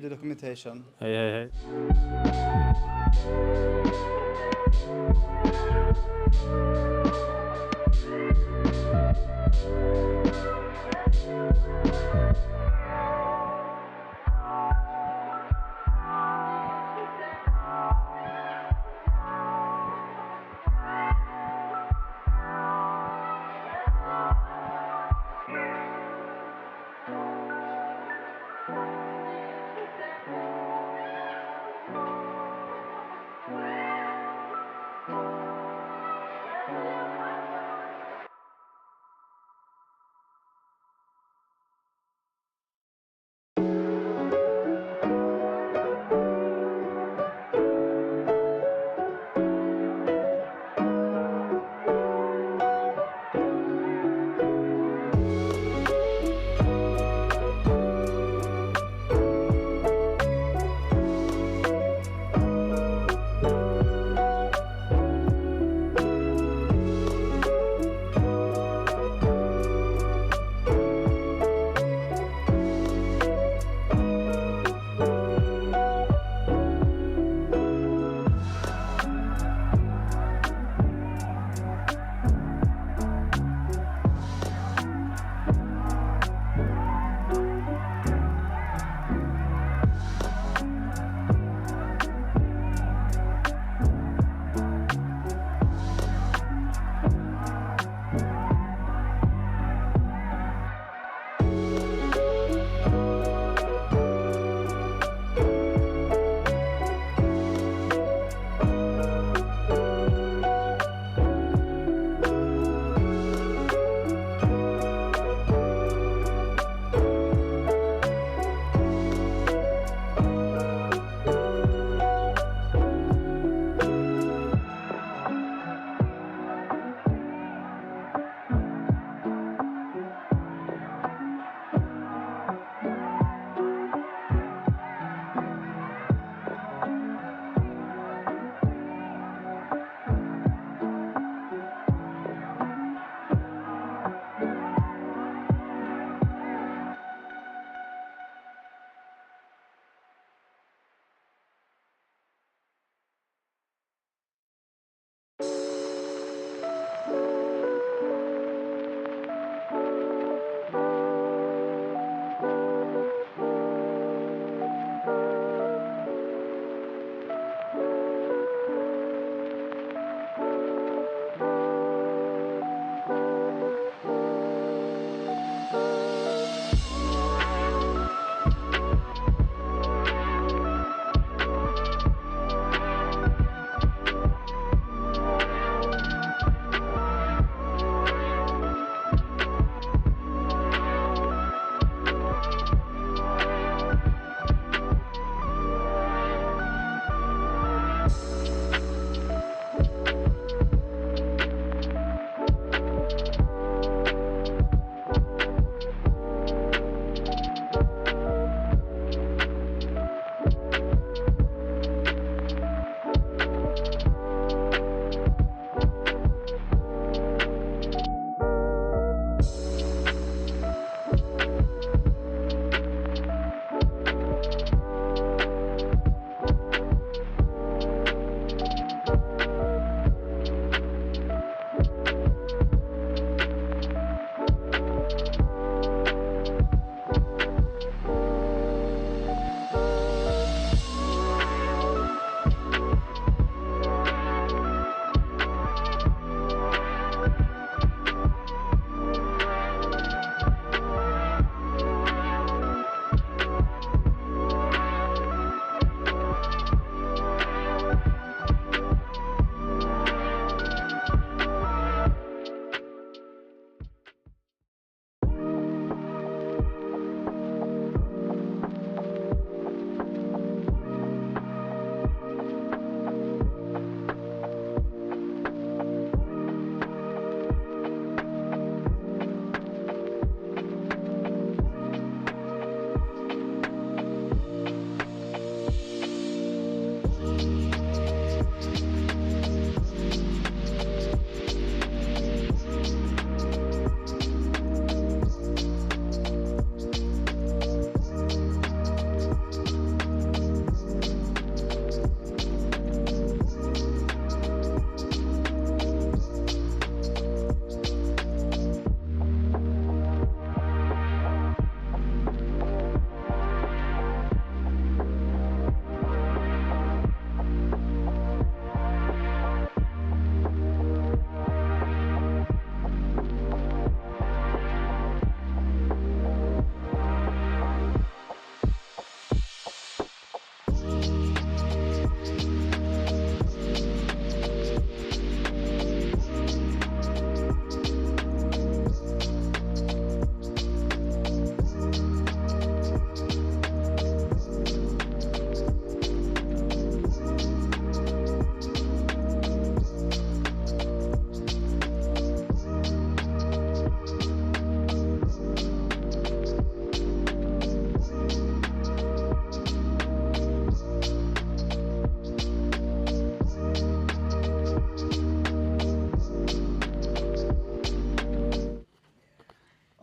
the documentation. Hei, hei, hei.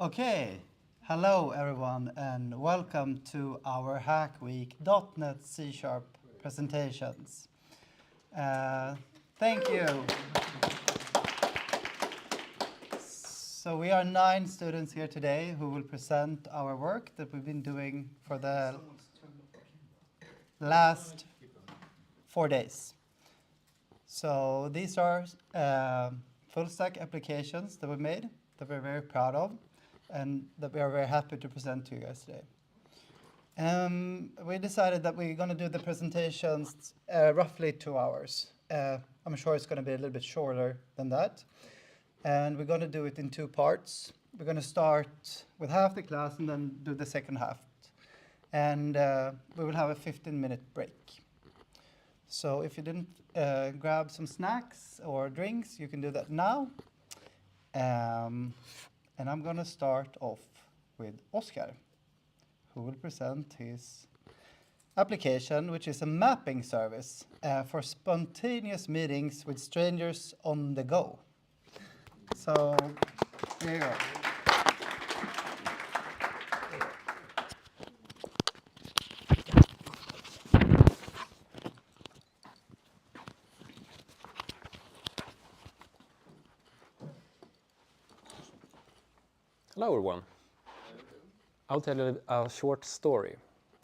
Okay, hello everyone and welcome to our Hack Week .NET C# presentations. Thank you. So we are 9 students here today who will present our work that we've been doing for the last 4 days. So these are full stack applications that we made that we're very proud of and that we are very happy to present to you guys today. We decided that we're going to do the presentations roughly 2 hours. I'm sure it's going to be a little bit shorter than that. And we're going to do it in 2 parts. We're going to start with half the class and then do the second half. And we will have a 15-minute break. So if you didn't grab some snacks or drinks, you can do that now. And I'm going to start off with Oskar, who will present his application, which is a mapping service for spontaneous meetings with strangers on the go. So, here you go. Hello everyone. I'll tell you a short story.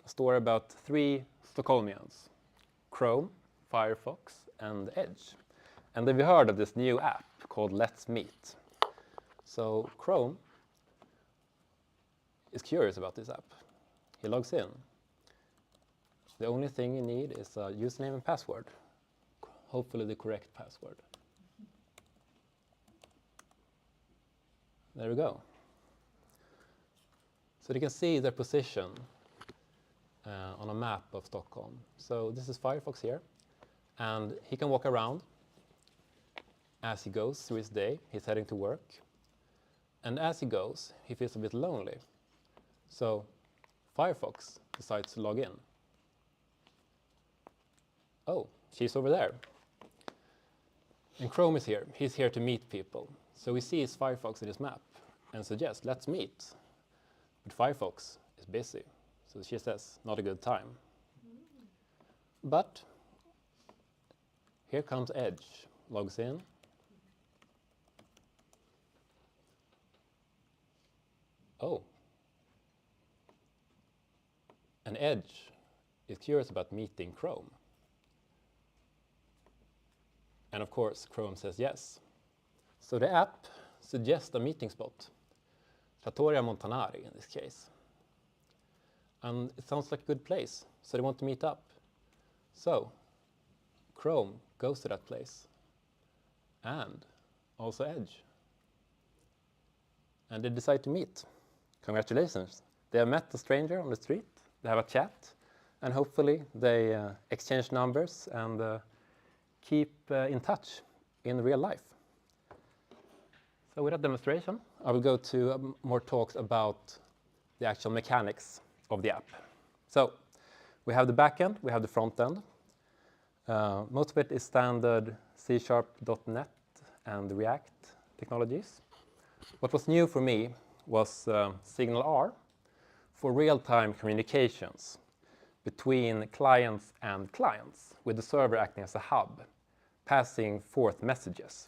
A story about 3 Stockholmians, Chrome, Firefox and Edge. And they've heard of this new app called Let's Meet. So Chrome is curious about this app. He logs in. The only thing you need is a username and password. Hopefully the correct password. There we go. So you can see their position on a map of Stockholm. So this is Firefox here, and he can walk around as he goes through his day. He's heading to work, and as he goes, he feels a bit lonely. So Firefox decides to log in. Oh, she's over there. And Chrome is here. He's here to meet people. So he sees Firefox in his map and suggests, let's meet. But Firefox is busy, so she says, not a good time. But here comes Edge, logs in. Oh. And Edge is curious about meeting Chrome. And of course, Chrome says yes. So the app suggests a meeting spot. Trattoria Montanari in this case. And it sounds like a good place, so they want to meet up. So Chrome goes to that place, and also Edge. And they decide to meet. Congratulations. They have met a stranger on the street, they have a chat, and hopefully they exchange numbers and keep in touch in real life. So with that demonstration, I will go to more talks about the actual mechanics of the app. So we have the backend, we have the front end. Most of it is standard C#, .NET, and React technologies. What was new for me was SignalR for real-time communications between clients and clients, with the server acting as a hub, passing forth messages.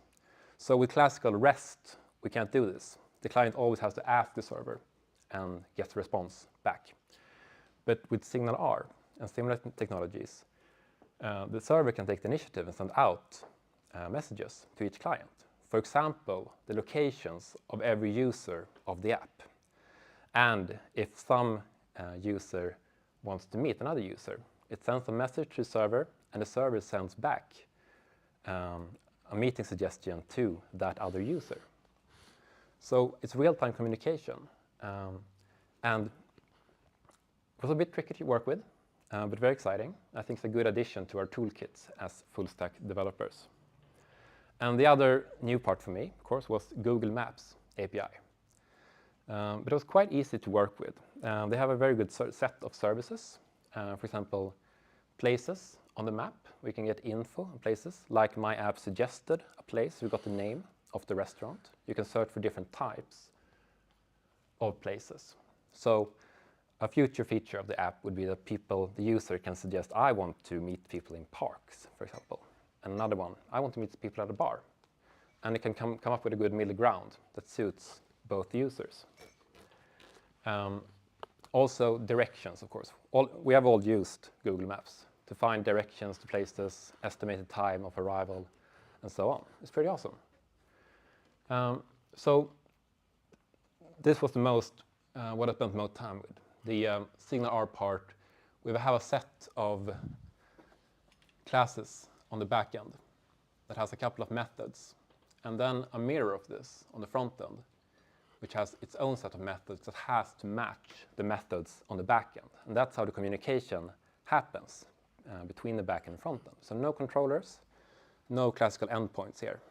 So with classical REST, we can't do this. The client always has to ask the server and get the response back. But with SignalR and similar technologies, the server can take the initiative and send out messages to each client. For example, the locations of every user of the app. And if some user wants to meet another user, it sends a message to the server, and the server sends back a meeting suggestion to that other user. So it's real-time communication. And it was a bit tricky to work with, but very exciting. I think it's a good addition to our toolkits as full-stack developers. And the other new part for me, of course, was Google Maps API. But it was quite easy to work with. They have a very good set of services. For example, places on the map. We can get info on places, like my app suggested a place. We got the name of the restaurant. You can search for different types of places. So a future feature of the app would be that the user can suggest, I want to meet people in parks, for example. And another one, I want to meet people at a bar. And it can come up with a good middle ground that suits both users. Also directions, of course. We have all used Google Maps to find directions to places, estimated time of arrival, and so on. It's pretty awesome. So this was the most, what I spent most time with. The Signal R part, we have a set of classes on the back end that has a couple of methods, and then a mirror of this on the front end, which has its own set of methods that has to match the methods on the back end. And that's how the communication happens between the back end and front end. So no controllers, no classical endpoints here.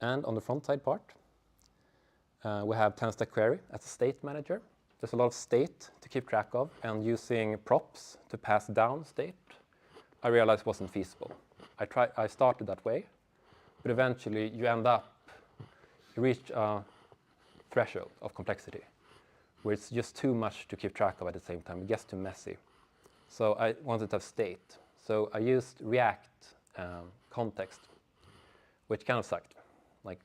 And on the front side part, we have TanStack Query as a state manager. There's a lot of state to keep track of, and using props to pass down state, I realized wasn't feasible. I started that way, but eventually you reach a threshold of complexity where it's just too much to keep track of at the same time. It gets too messy. So I wanted to have state. So I used React context, which kind of sucked. Like,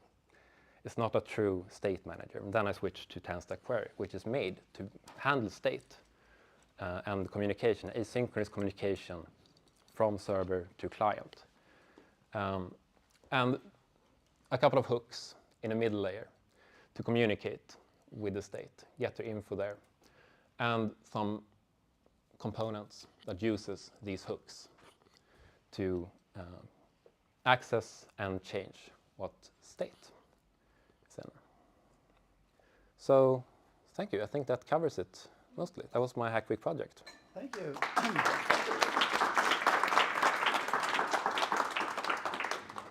it's not a true state manager. And then I switched to TanStack Query, which is made to handle state and communication, asynchronous communication from server to client. And a couple of hooks in the middle layer to communicate with the state, get the info there, and some components that uses these hooks to access and change what state is in. So thank you. I think that covers it mostly. That was my Hack Week project. Thank you.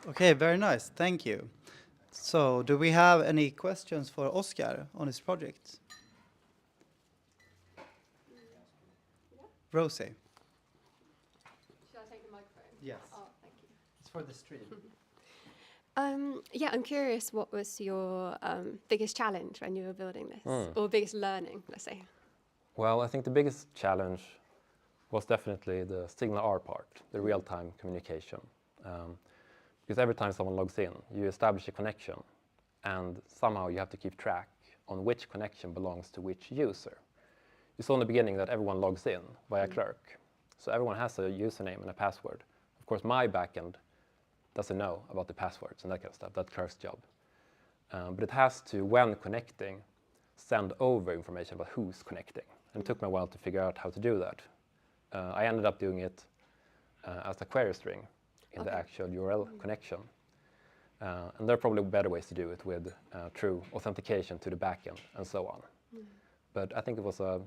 Okay, very nice. Thank you. So, do we have any questions for Oscar on his project? Rosie. Should I take the microphone? Yes. Oh, thank you. It's for the stream. Yeah, I'm curious, what was your biggest challenge when you were building this? Or biggest learning, let's say? Well, I think the biggest challenge was definitely the Signal R part, the real-time communication. Because every time someone logs in, you establish a connection, and somehow you have to keep track on which connection belongs to which user. You saw in the beginning that everyone logs in via clerk. So everyone has a username and a password. Of course, my backend doesn't know about the passwords and that kind of stuff. That's clerk's job. But it has to, when connecting, send over information about who's connecting. And it took me a while to figure out how to do that. I ended up doing it as a query string in the actual URL connection. And there are probably better ways to do it with true authentication to the backend and so on. But I think it was a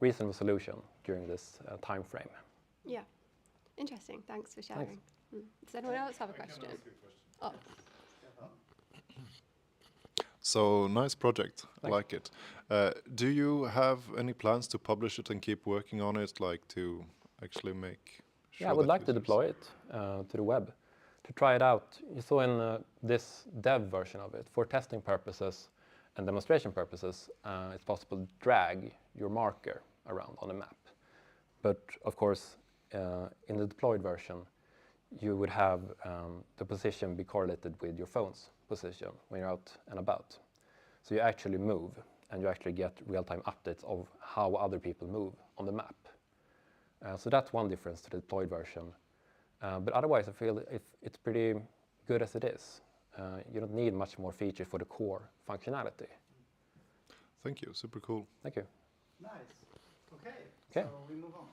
reasonable solution during this time frame. Yeah, interesting. Thanks for sharing. Does anyone else have a question? Oh. So nice project, Thanks. like it. Do you have any plans to publish it and keep working on it, like to actually make sure Yeah, I would that like to users- deploy it to the web, to try it out. You saw in this dev version of it, for testing purposes and demonstration purposes, it's possible to drag your marker around on the map. But of course, in the deployed version, you would have the position be correlated with your phone's position when you're out and about. So you actually move, and you actually get real-time updates of how other people move on the map. So that's one difference to the deployed version. But otherwise, I feel it's pretty good as it is. You don't need much more feature for the core functionality. Thank you, super cool. Thank you. Nice. Okay. Okay. So we move on.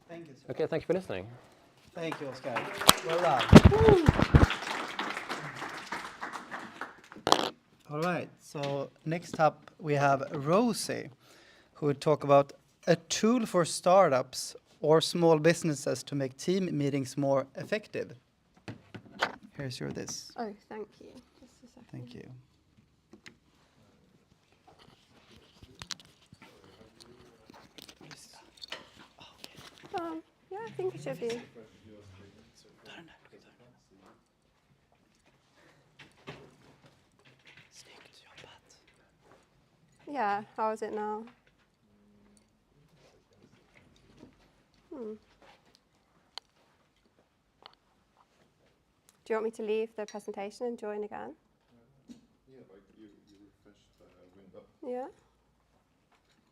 Thank you, sir. Okay, thank you for listening. Thank you, Oscar. Well done. All right. So next up we have Rosie, who will talk about a tool for startups or small businesses to make team meetings more effective. Here's your this. Oh, thank you. Just a second. Thank you. Yeah, I think it should be. Yeah, how is it now? Do you want me to leave the presentation and join again? Yeah, like you refresh the window. Yeah.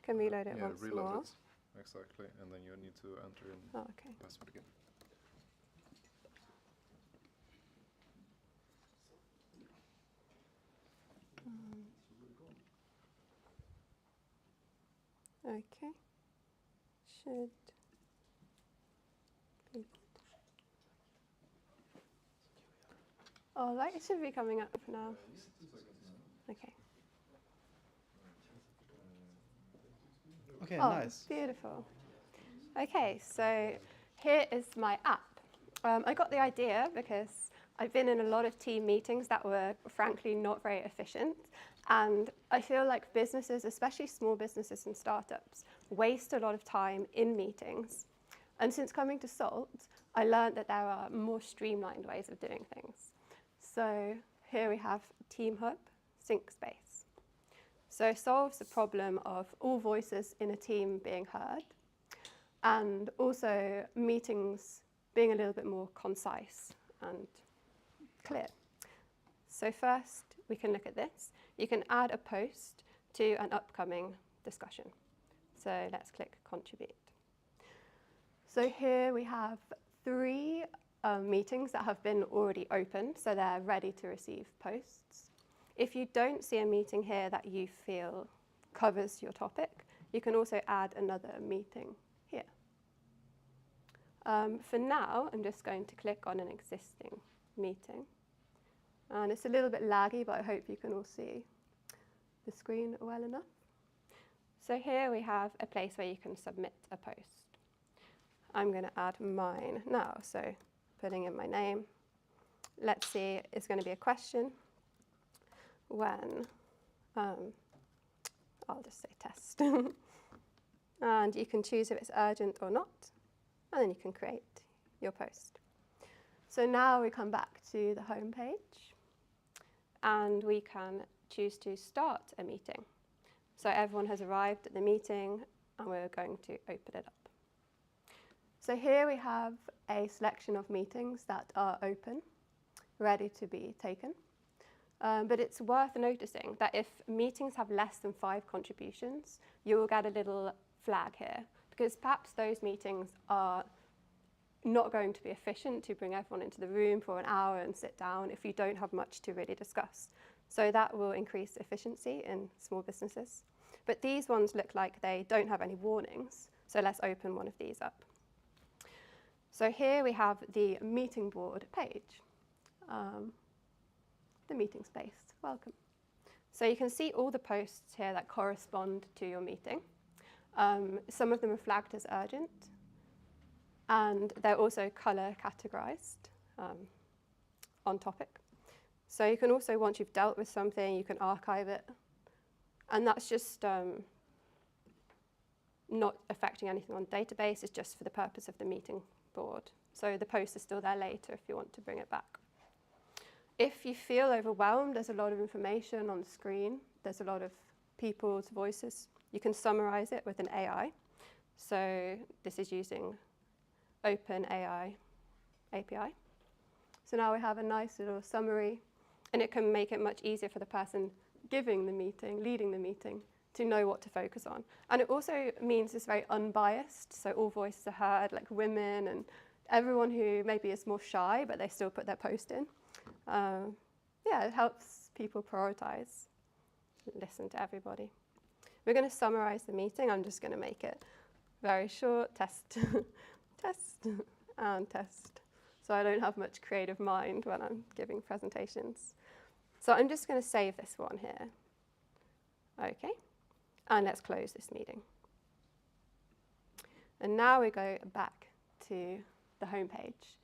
Can reload it Yeah, once reload more. it. Exactly, and then you need to enter in Oh, okay. password again. Okay. Should be. Oh, that should be coming up now. Okay. Okay, Oh, nice. beautiful. Okay, so here is my app. I got the idea because I've been in a lot of team meetings that were frankly not very efficient. And I feel like businesses, especially small businesses and startups, waste a lot of time in meetings. And since coming to Salt, I learned that there are more streamlined ways of doing things. So here we have TeamHub Sync Space. So it solves the problem of all voices in a team being heard, and also meetings being a little bit more concise and clear. So first, we can look at this. You can add a post to an upcoming discussion. So let's click Contribute. So here we have 3 meetings that have been already opened, so they're ready to receive posts. If you don't see a meeting here that you feel covers your topic, you can also add another meeting here. For now, I'm just going to click on an existing meeting. And it's a little bit laggy, but I hope you can all see the screen well enough. So here we have a place where you can submit a post. I'm going to add mine now, so putting in my name. Let's see, it's going to be a question. When, I'll just say test. And you can choose if it's urgent or not, and then you can create your post. So now we come back to the home page, and we can choose to start a meeting. So everyone has arrived at the meeting, and we're going to open it up. So here we have a selection of meetings that are open, ready to be taken. But it's worth noticing that if meetings have less than 5 contributions, you will get a little flag here, because perhaps those meetings are not going to be efficient to bring everyone into the room for an hour and sit down if you don't have much to really discuss. So that will increase efficiency in small businesses. But these ones look like they don't have any warnings, so let's open one of these up. So here we have the meeting board page. The meeting space, welcome. So you can see all the posts here that correspond to your meeting. Some of them are flagged as urgent, and they're also color categorized on topic. So you can also, once you've dealt with something, you can archive it. And that's just not affecting anything on the database, it's just for the purpose of the meeting board. So the post is still there later if you want to bring it back. If you feel overwhelmed, there's a lot of information on the screen. There's a lot of people's voices. You can summarize it with an AI. So this is using OpenAI API. So now we have a nice little summary, and it can make it much easier for the person giving the meeting, leading the meeting, to know what to focus on. And it also means it's very unbiased, so all voices are heard, like women and everyone who maybe is more shy, but they still put their post in. Yeah, it helps people prioritize, listen to everybody. We're going to summarize the meeting. I'm just going to make it very short. Test, test, and test. So I don't have much creative mind when I'm giving presentations. So I'm just going to save this one here. Okay, and let's close this meeting. And now we go back to the home page.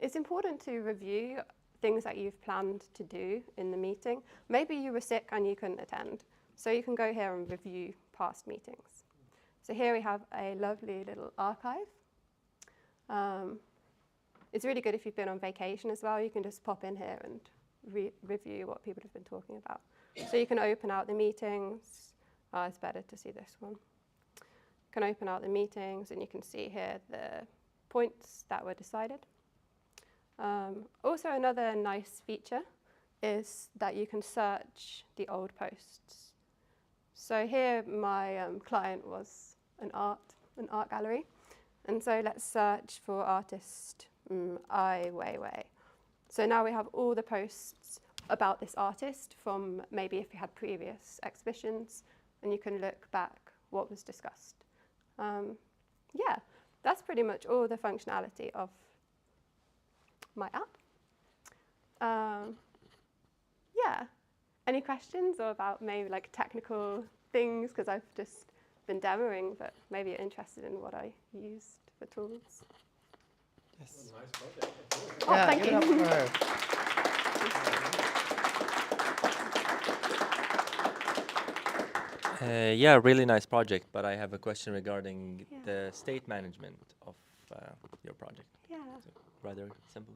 It's important to review things that you've planned to do in the meeting. Maybe you were sick and you couldn't attend, so you can go here and review past meetings. So here we have a lovely little archive. It's really good if you've been on vacation as well. You can just pop in here and review what people have been talking about. So you can open out the meetings, It's better to see this one. Can open out the meetings, and you can see here the points that were decided. Also, another nice feature is that you can search the old posts. So here my client was an art gallery. And so let's search for artist Ai Weiwei. So now we have all the posts about this artist from maybe if you had previous exhibitions, and you can look back what was discussed. Yeah, that's pretty much all the functionality of my app. Yeah, any questions or about maybe like technical things? Because I've just been demoing, but maybe you're interested in what I used for tools. Yes. Nice project. Oh, thank give it up you. for her. Yeah, really nice project, but I have a question regarding Yeah. the state management of your project. Yeah. So, rather simple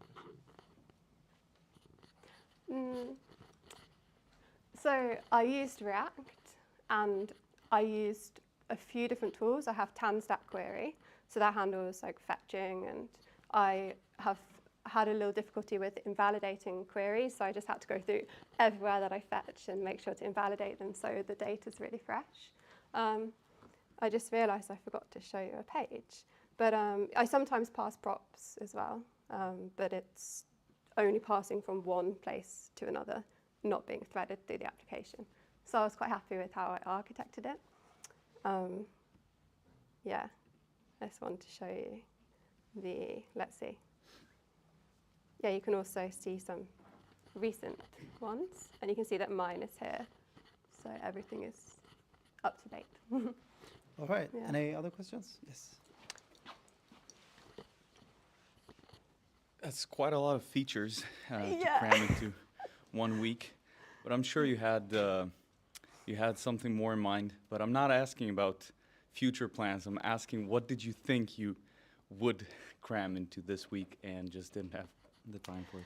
question. So I used React, and I used a few different tools. I have Tanstack Query, so that handles like fetching, and I have had a little difficulty with invalidating queries, so I just had to go through everywhere that I fetch and make sure to invalidate them so the data's really fresh. I just realized I forgot to show you a page, but I sometimes pass props as well, but it's only passing from one place to another, not being threaded through the application. So I was quite happy with how I architected it. Yeah, I just wanted to show you the, let's see. Yeah, you can also see some recent ones, and you can see that mine is here. So everything is up to date. All right. Yeah. Any other questions? Yes. That's quite a lot of features to Yeah. cram into 1 week, but I'm sure you had something more in mind. But I'm not asking about future plans. I'm asking what did you think you would cram into this week and just didn't have the time for it?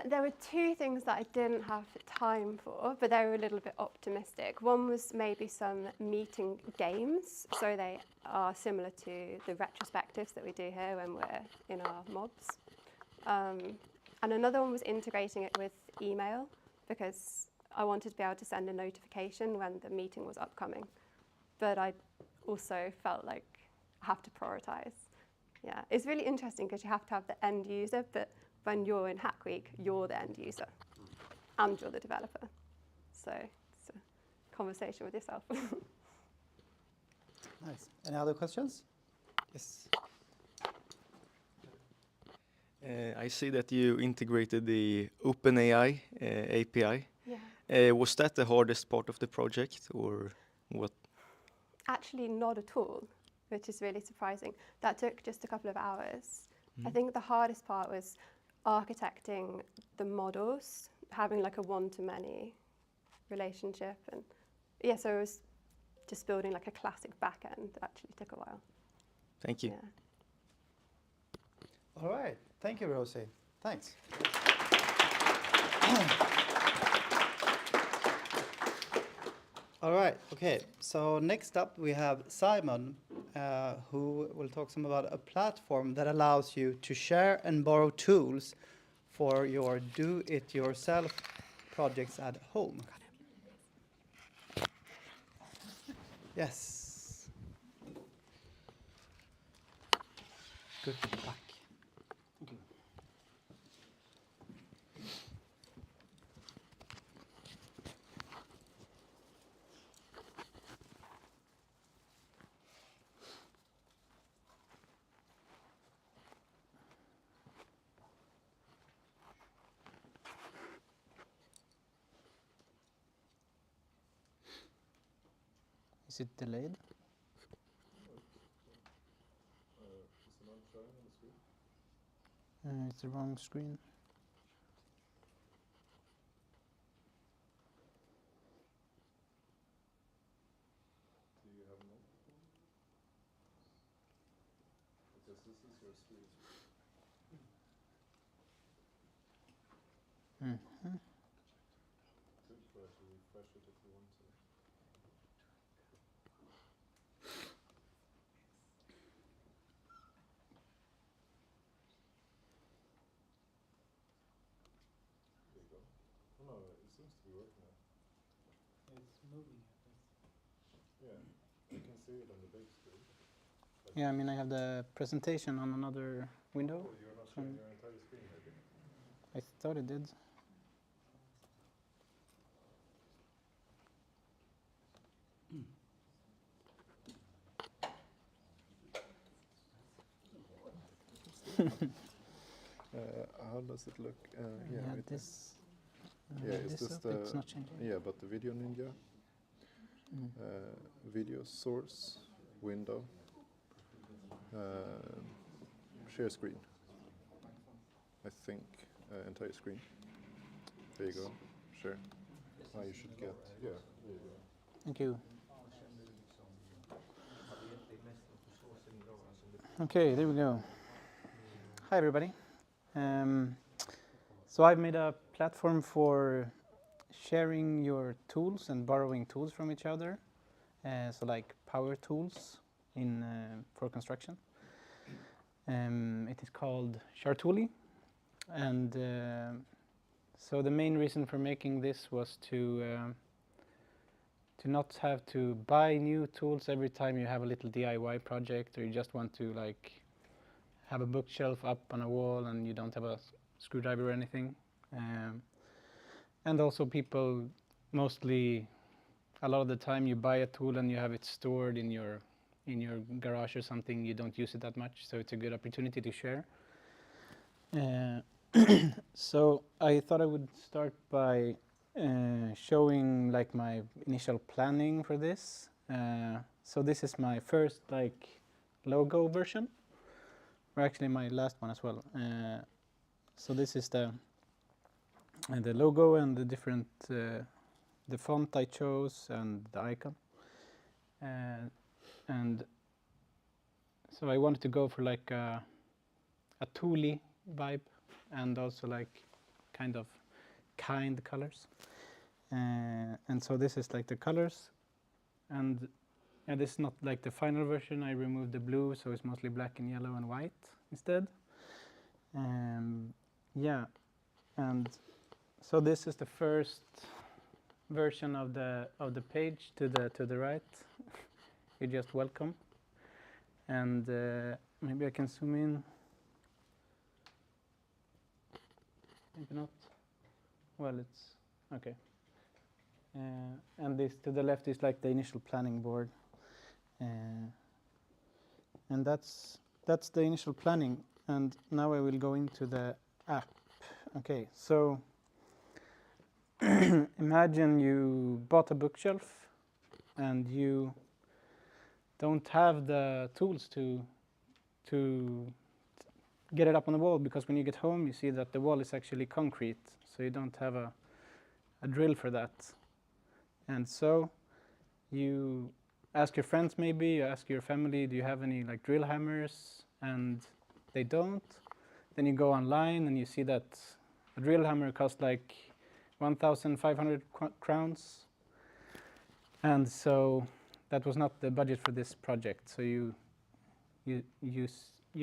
There were two things that I didn't have time for, but they were a little bit optimistic. One was maybe some meeting games, so they are similar to the retrospectives that we do here when we're in our mobs. And another one was integrating it with email, because I wanted to be able to send a notification when the meeting was upcoming. But I also felt like I have to prioritize. Yeah, it's really interesting because you have to have the end user, but when you're in Hack Week, you're the end user and you're the developer. So it's a conversation with yourself. Nice. Any other questions? Yes. I see that you integrated the OpenAI API. Yeah. Was that the hardest part of the project, or what? Actually, not at all, which is really surprising. That took just a couple of hours. I think the hardest part was architecting the models, having like a one-to-many relationship. And yeah, so it was just building like a classic backend that actually took a while. Thank you. Yeah. All right. Thank you, Rosie. Thanks. All right. Okay. So next up we have Simon, who will talk some about a platform that allows you to share and borrow tools for your do-it-yourself projects at home. Yes. Good luck. Is it delayed? It's the wrong screen. seems to be working now. It's moving. Yeah, you can see it on the big screen. Yeah, I mean, I have the presentation on another window. Oh, you're not showing your entire screen, maybe? I thought it did. How does it look? Yeah, Yeah, right there. this. Yeah, is this this up, it's the- not changing. Yeah, but the Video Ninja, Mm. video source, window, share screen. I think entire screen. There you go. Share. You should get. Yeah. There you go. Thank you. Okay, there we go. Hi, everybody. So I've made a platform for sharing your tools and borrowing tools from each other. So like power tools in for construction. It is called Chartuli, and so the main reason for making this was to not have to buy new tools every time you have a little DIY project, or you just want to like have a bookshelf up on a wall and you don't have a screwdriver or anything. And also people mostly, a lot of the time you buy a tool and you have it stored in your garage or something, you don't use it that much, so it's a good opportunity to share. So I thought I would start by showing like my initial planning for this. So this is my first like logo version, or actually my last one as well. So this is the logo and the different the font I chose and the icon. And so I wanted to go for like a tooly vibe, and also like kind of kind colors. And so this is like the colors, and this is not like the final version. I removed the blue, so it's mostly black and yellow and white instead. Yeah, and so this is the first version of the page to the right. You're just welcome. And maybe I can zoom in. Maybe not. Well, it's okay. And this to the left is like the initial planning board. And that's the initial planning. And now I will go into the app. Okay, so imagine you bought a bookshelf and you don't have the tools to get it up on the wall, because when you get home you see that the wall is actually concrete, so you don't have a drill for that. And so you ask your friends, maybe you ask your family, do you have any like drill hammers? And they don't. Then you go online and you see that a drill hammer costs like 1,500 crowns. And so that was not the budget for this project. So you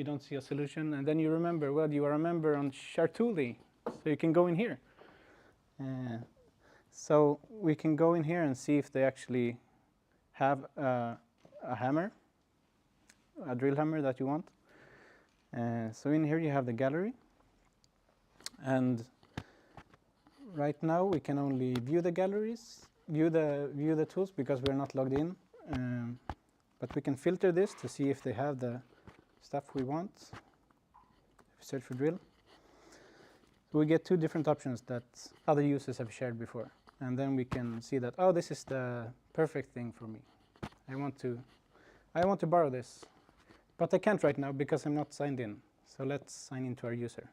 don't see a solution, and then you remember, well, you are a member on Chartuli, so you can go in here. So we can go in here and see if they actually have a hammer, a drill hammer that you want. So in here you have the gallery, and right now we can only view the galleries, view the tools, because we're not logged in. But we can filter this to see if they have the stuff we want. Search for drill. So we get two different options that other users have shared before. And then we can see that, oh, this is the perfect thing for me. I want to borrow this. But I can't right now because I'm not signed in. So let's sign into our user.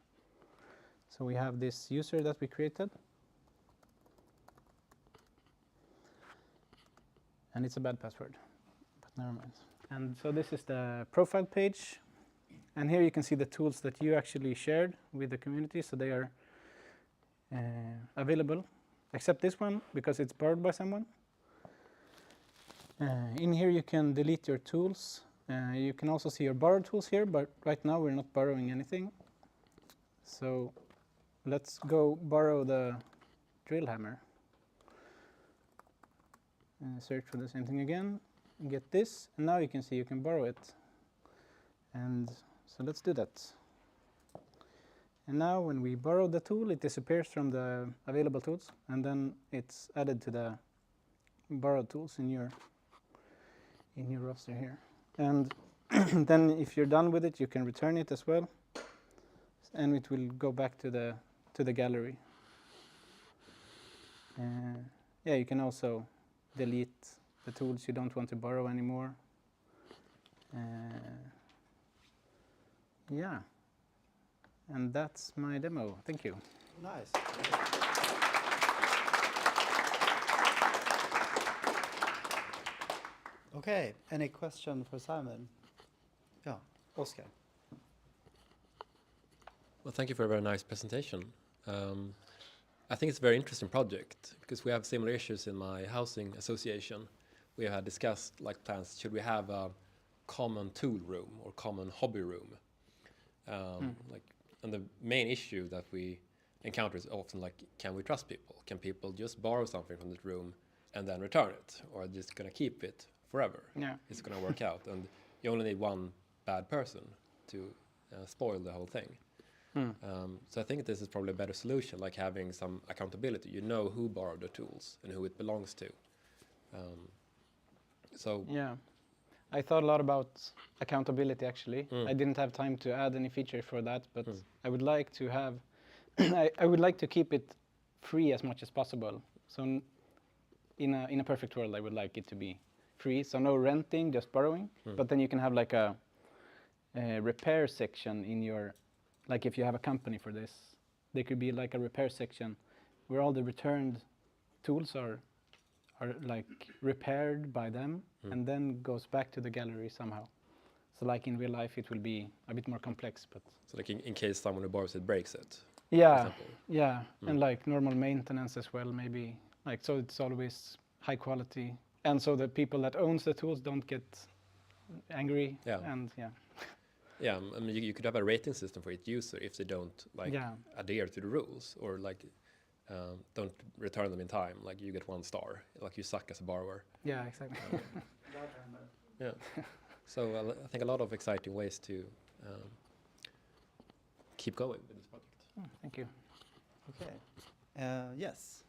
So we have this user that we created. And it's a bad password, but never mind. And so this is the profile page. And here you can see the tools that you actually shared with the community. So they are available, except this one, because it's borrowed by someone. In here you can delete your tools. You can also see your borrowed tools here, but right now we're not borrowing anything. So let's go borrow the drill hammer. search for the same thing again, and get this, and now you can see you can borrow it. And so let's do that. And now when we borrow the tool, it disappears from the available tools, and then it's added to the borrowed tools in your roster here. And then if you're done with it, you can return it as well, and it will go back to the gallery. Yeah, you can also delete the tools you don't want to borrow anymore. Yeah, and that's my demo. Thank you. Nice. Okay, any question for Simon? Yeah, Oscar. Well, thank you for a very nice presentation. I think it's a very interesting project because we have similar issues in my housing association. We had discussed like plans, should we have a common tool room or common hobby room? And the main issue that we encounter is often like, can we trust people? Can people just borrow something from this room and then return it? Or just gonna keep it forever? Yeah. It's gonna work out. And you only need one bad person to spoil the whole thing. So I think this is probably a better solution, like having some accountability. You know who borrowed the tools and who it belongs to. So Yeah, I thought a lot about accountability actually. I didn't have time to add any feature for that, but I would like to have, I would like to keep it free as much as possible. So in a perfect world, I would like it to be free. So no renting, just borrowing. But then you can have like a repair section in your, like if you have a company for this, there could be like a repair section where all the returned tools are like repaired by them and then goes back to the gallery somehow. So like in real life, it will be a bit more complex, but. So like in case someone who borrows it breaks it. Yeah, yeah, and like normal maintenance as well, maybe. Like so, it's always high quality, and so the people that owns the tools don't get angry. Yeah. And yeah. Yeah, I mean, you could have a rating system for each user if they don't like Yeah. adhere to the rules or like don't return them in time. Like you get 1 star, like you suck as a borrower. Yeah, exactly. Yeah. So I think a lot of exciting ways to keep going with this project. Thank you. Okay. Yes.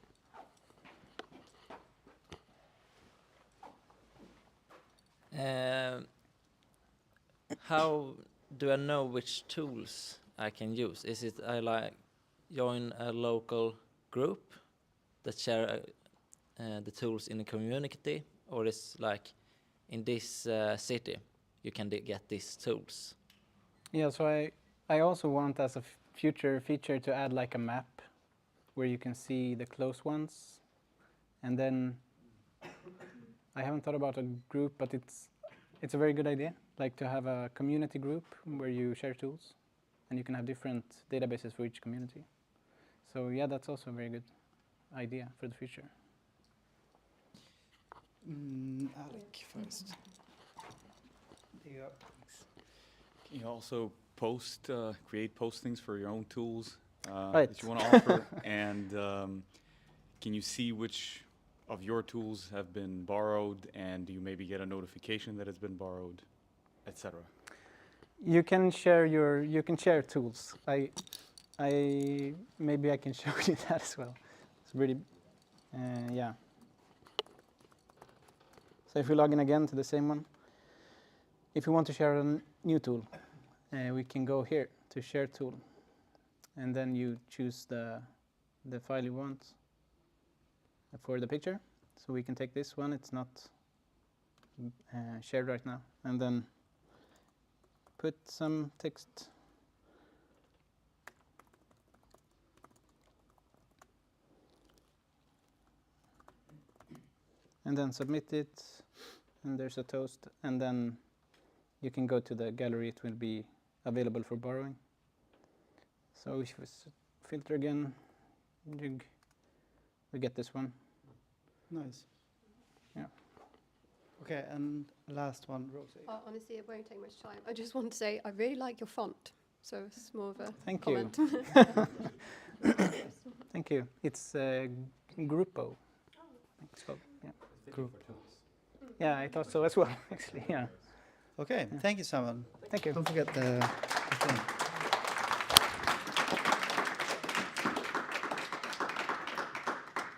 How do I know which tools I can use? Is it I like join a local group that share the tools in the community, or is like in this city you can get these tools? Yeah, so I also want as a future feature to add like a map where you can see the close ones, and then I haven't thought about a group, but it's a very good idea, like to have a community group where you share tools, and you can have different databases for each community. So yeah, that's also a very good idea for the future. Alec first. There you go. Can you also create postings for your own tools Right. that you want to offer? And can you see which of your tools have been borrowed, and do you maybe get a notification that it's been borrowed, etc.? You can share tools. Maybe I can show you that as well. It's really, yeah. So if we log in again to the same one, if you want to share a new tool, we can go here to share tool, and then you choose the file you want for the picture. So we can take this one. It's not shared right now, and then put some text. And then submit it, and there's a toast, and then you can go to the gallery. It will be available for borrowing. So if we filter again, we get this one. Nice. Yeah. Okay, and last one, Rosie. Honestly, it won't take much time. I just want to say I really like your font. So it's more of a Thank comment. you. Thank you. It's Gruppo. It's called, yeah. group. Yeah, I thought so as well, actually. Yeah. Okay, thank you, Simon. Thank you. Don't forget the thing.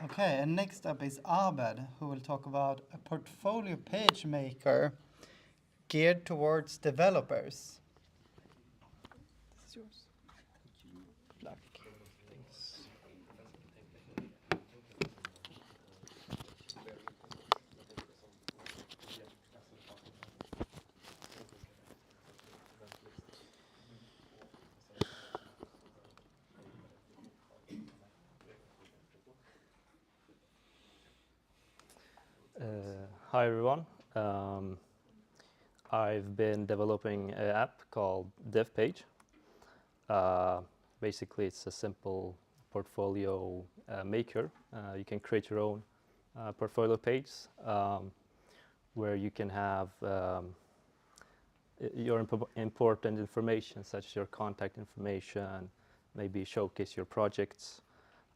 Okay, and next up is Abed, who will talk about a portfolio page maker geared towards developers. This is yours. Good luck. Hi everyone. I've been developing an app called DevPage. Basically, it's a simple portfolio maker. You can create your own portfolio page where you can have your important information, such as your contact information, maybe showcase your projects,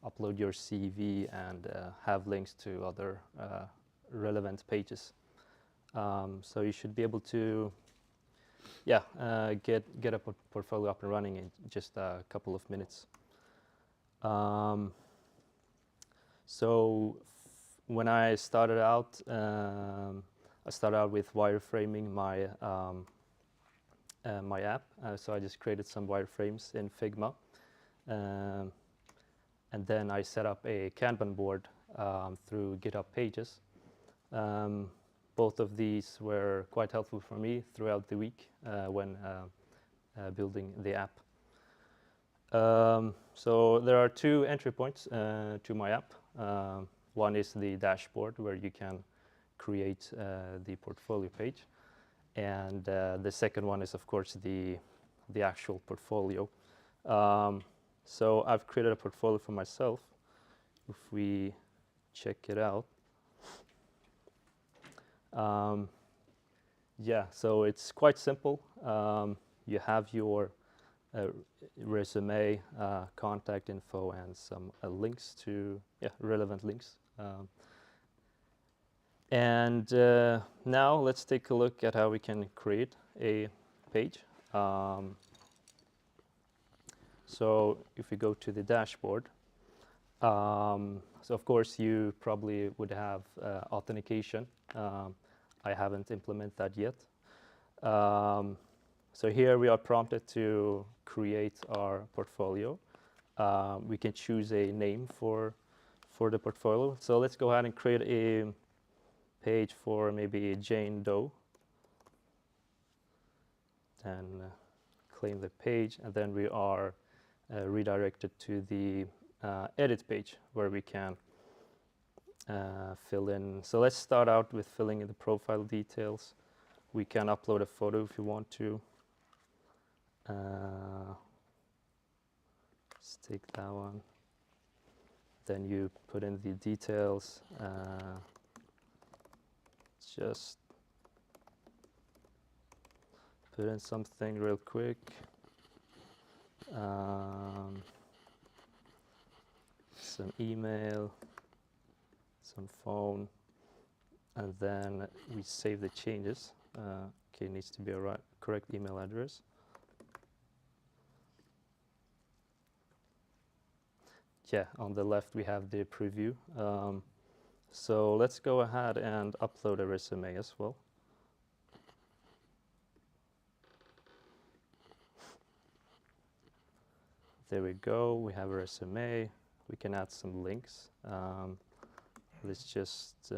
upload your CV, and have links to other relevant pages. So you should be able to, get a portfolio up and running in just a couple of minutes. When I started out, with wireframing my my app. So I just created some wireframes in Figma, and then I set up a Kanban board through GitHub Pages. Both of these were quite helpful for me throughout the week when building the app. So there are two entry points to my app. One is the dashboard where you can create the portfolio page, and the second one is, of course, the actual portfolio. So I've created a portfolio for myself. If we check it out. So it's quite simple. You have your resume, contact info, and some links to relevant links. Now let's take a look at how we can create a page. So if we go to the dashboard, so of course you probably would have authentication. I haven't implemented that yet. So here we are prompted to create our portfolio. We can choose a name for the portfolio. So let's go ahead and create a page for maybe Jane Doe. Then claim the page, and then we are redirected to the edit page where we can fill in. So let's start out with filling in the profile details. We can upload a photo if you want to. Let's take that one. Then you put in the details. Just put in something real quick. Some email, some phone, and then we save the changes. Okay, it needs to be a correct email address. On the left we have the preview. So let's go ahead and upload a resume as well. There we go, we have a resume. We can add some links. Let's just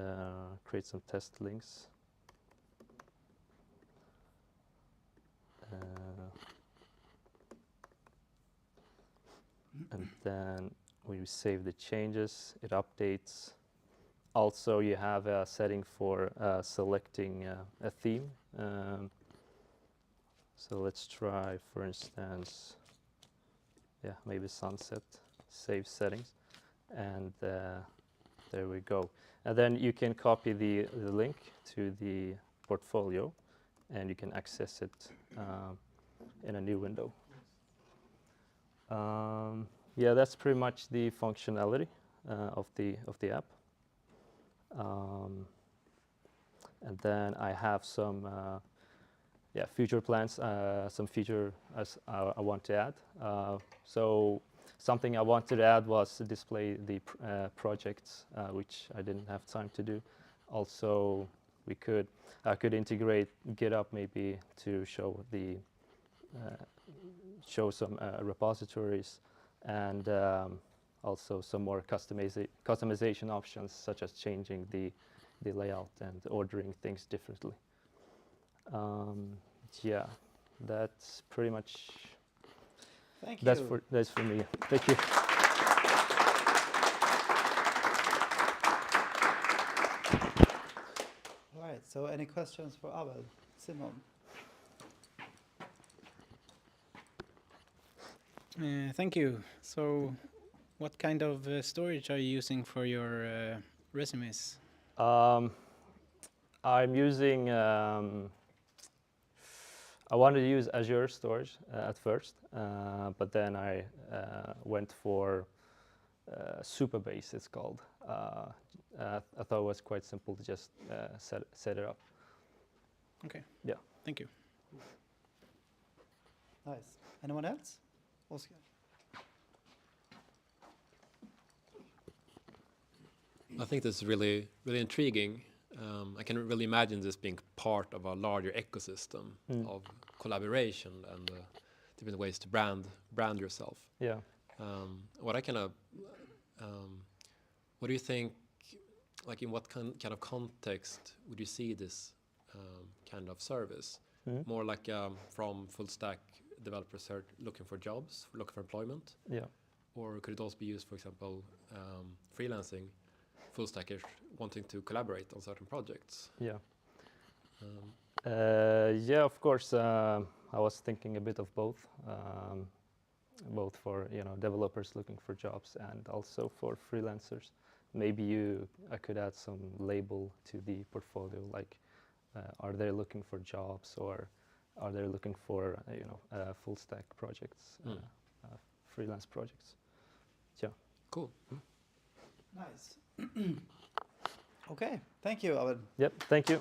create some test links. And then we save the changes, it updates. Also, you have a setting for selecting a theme. So let's try, for instance, maybe sunset. Save settings, and there we go. And then you can copy the link to the portfolio, and you can access it in a new window. That's pretty much the functionality of the app. And then I have some future plans, some feature I want to add. So something I wanted to add was to display the projects, which I didn't have time to do. Also, I could integrate GitHub maybe to show some repositories, and also some more customization options, such as changing the layout and ordering things differently. Yeah, that's pretty much. Thank you. That's for me. Thank you. All right, so any questions for Abel? Simon? Thank you. So, what kind of storage are you using for your resumes? I'm using. I wanted to use Azure storage at first, but then I went for Supabase. It's called. I thought it was quite simple to just set it up. Okay. Yeah. Thank you. Nice. Anyone else? Oscar? I think this is really, really intriguing. I can really imagine this being part of a larger ecosystem of collaboration and different ways to brand yourself. Yeah. What do you think? Like, in what kind of context would you see this kind of service? More like from full stack developers looking for jobs, looking for employment? Yeah. Or could it also be used, for example, freelancing, full stackers wanting to collaborate on certain projects? Yeah. Yeah, of course. I was thinking a bit of both, both for developers looking for jobs and also for freelancers. Maybe I could add some label to the portfolio, like are they looking for jobs, or are they looking for full stack projects, freelance projects? Yeah. Cool. Nice. Okay, thank you, Abel. Yep, thank you.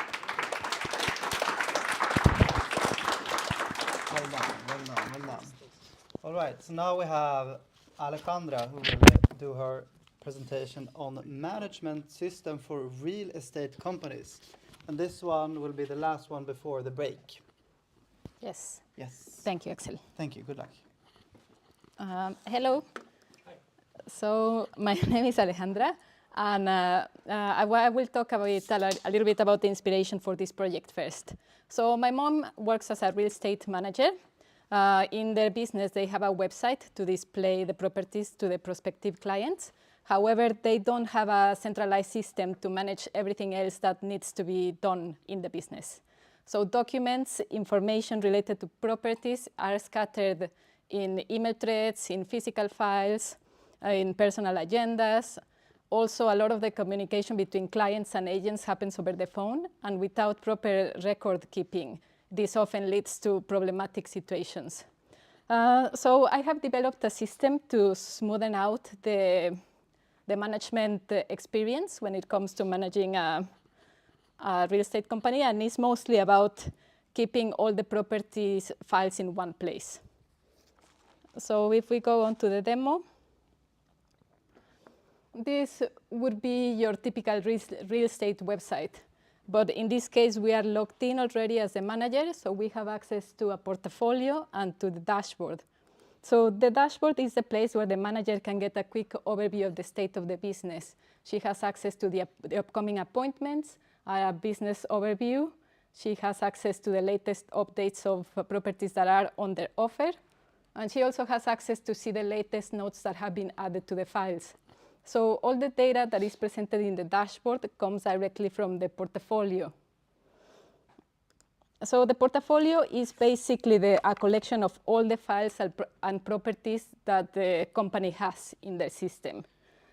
Well done. All right, so now we have Alejandra, who will do her presentation on management system for real estate companies. And this one will be the last one before the break. Yes. Yes. Thank you, Axel. Thank you. Good luck. Hello. Hi. So my name is Alejandra, and I will talk about a little bit about the inspiration for this project first. So my mom works as a real estate manager. In their business, they have a website to display the properties to the prospective clients. However, they don't have a centralized system to manage everything else that needs to be done in the business. So documents, information related to properties are scattered in email threads, in physical files, in personal agendas. Also, a lot of the communication between clients and agents happens over the phone, and without proper record keeping, this often leads to problematic situations. So I have developed a system to smoothen out the management experience when it comes to managing a real estate company, and it's mostly about keeping all the properties files in one place. So if we go on to the demo, this would be your typical real estate website. But in this case, we are logged in already as a manager, so we have access to a portfolio and to the dashboard. So the dashboard is the place where the manager can get a quick overview of the state of the business. She has access to the upcoming appointments, a business overview. She has access to the latest updates of properties that are under offer. And she also has access to see the latest notes that have been added to the files. So all the data that is presented in the dashboard comes directly from the portfolio. So the portfolio is basically a collection of all the files and properties that the company has in their system.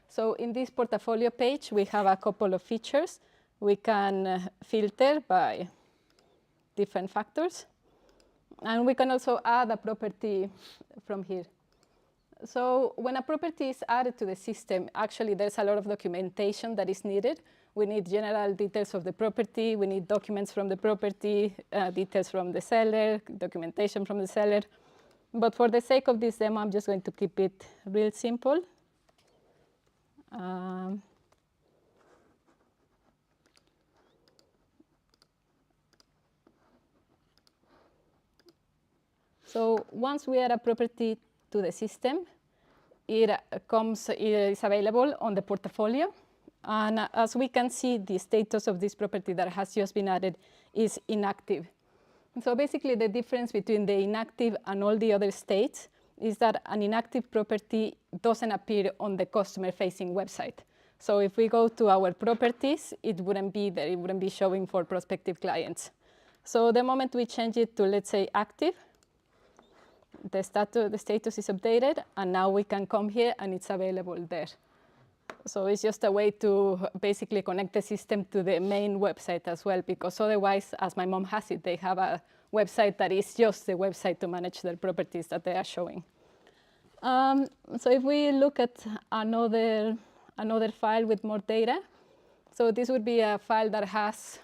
So in this portfolio page, we have a couple of features. We can filter by different factors. And we can also add a property from here. So when a property is added to the system, actually there's a lot of documentation that is needed. We need general details of the property, we need documents from the property, details from the seller, documentation from the seller. But for the sake of this demo, I'm just going to keep it real simple. So once we add a property to the system, it is available on the portfolio. And as we can see, the status of this property that has just been added is inactive. So basically, the difference between the inactive and all the other states is that an inactive property doesn't appear on the customer-facing website. So if we go to our properties, it wouldn't be there. It wouldn't be showing for prospective clients. So the moment we change it to, let's say, active, the status is updated, and now we can come here and it's available there. So it's just a way to basically connect the system to the main website as well, because otherwise, as my mom has it, they have a website that is just the website to manage their properties that they are showing. So if we look at another file with more data, so this would be a file that has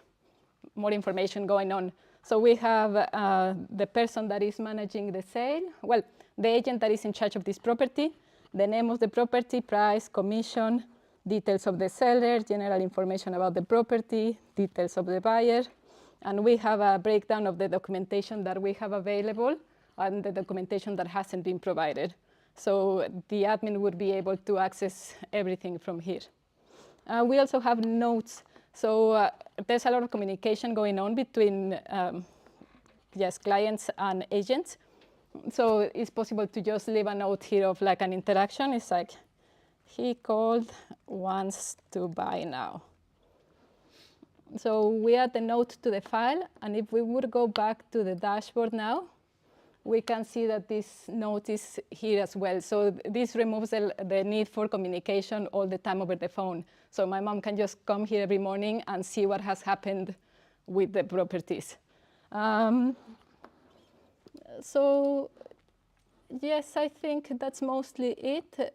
more information going on. So we have the person that is managing the sale, well, the agent that is in charge of this property, the name of the property, price, commission, details of the seller, general information about the property, details of the buyer, and we have a breakdown of the documentation that we have available and the documentation that hasn't been provided. So the admin would be able to access everything from here. We also have notes. So there's a lot of communication going on between clients and agents. So it's possible to just leave a note here of like an interaction. It's like, he called, wants to buy now. So we add the note to the file, and if we would go back to the dashboard now, we can see that this note is here as well. So this removes the need for communication all the time over the phone. So my mom can just come here every morning and see what has happened with the properties. So yes, I think that's mostly it.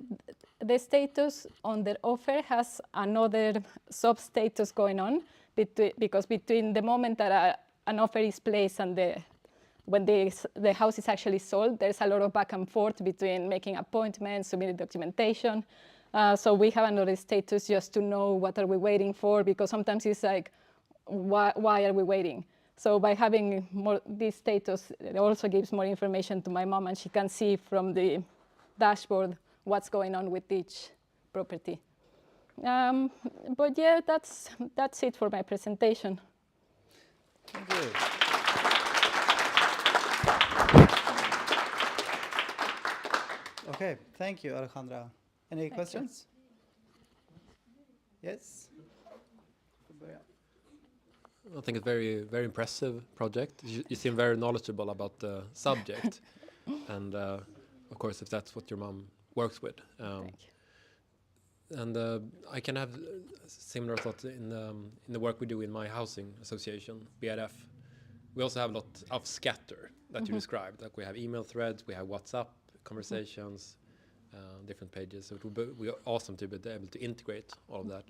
The status on the offer has another sub-status going on because between the moment that an offer is placed and when the house is actually sold, there's a lot of back and forth between making appointments, submitting documentation. So we have another status just to know what are we waiting for, because sometimes it's like, why are we waiting? So by having this status, it also gives more information to my mom, and she can see from the dashboard what's going on with each property. But yeah, that's it for my presentation. Thank you. Okay, thank you, Alejandra. Any questions? Yes? I think it's very, very impressive project. You seem very knowledgeable about the subject, and of course, if that's what your mom works with. Thank you. And I can have similar thoughts in the work we do in my housing association, BRF. We also have a lot of scatter that you described. Like we have email threads, we have WhatsApp conversations, different pages. So it would be awesome to be able to integrate all of that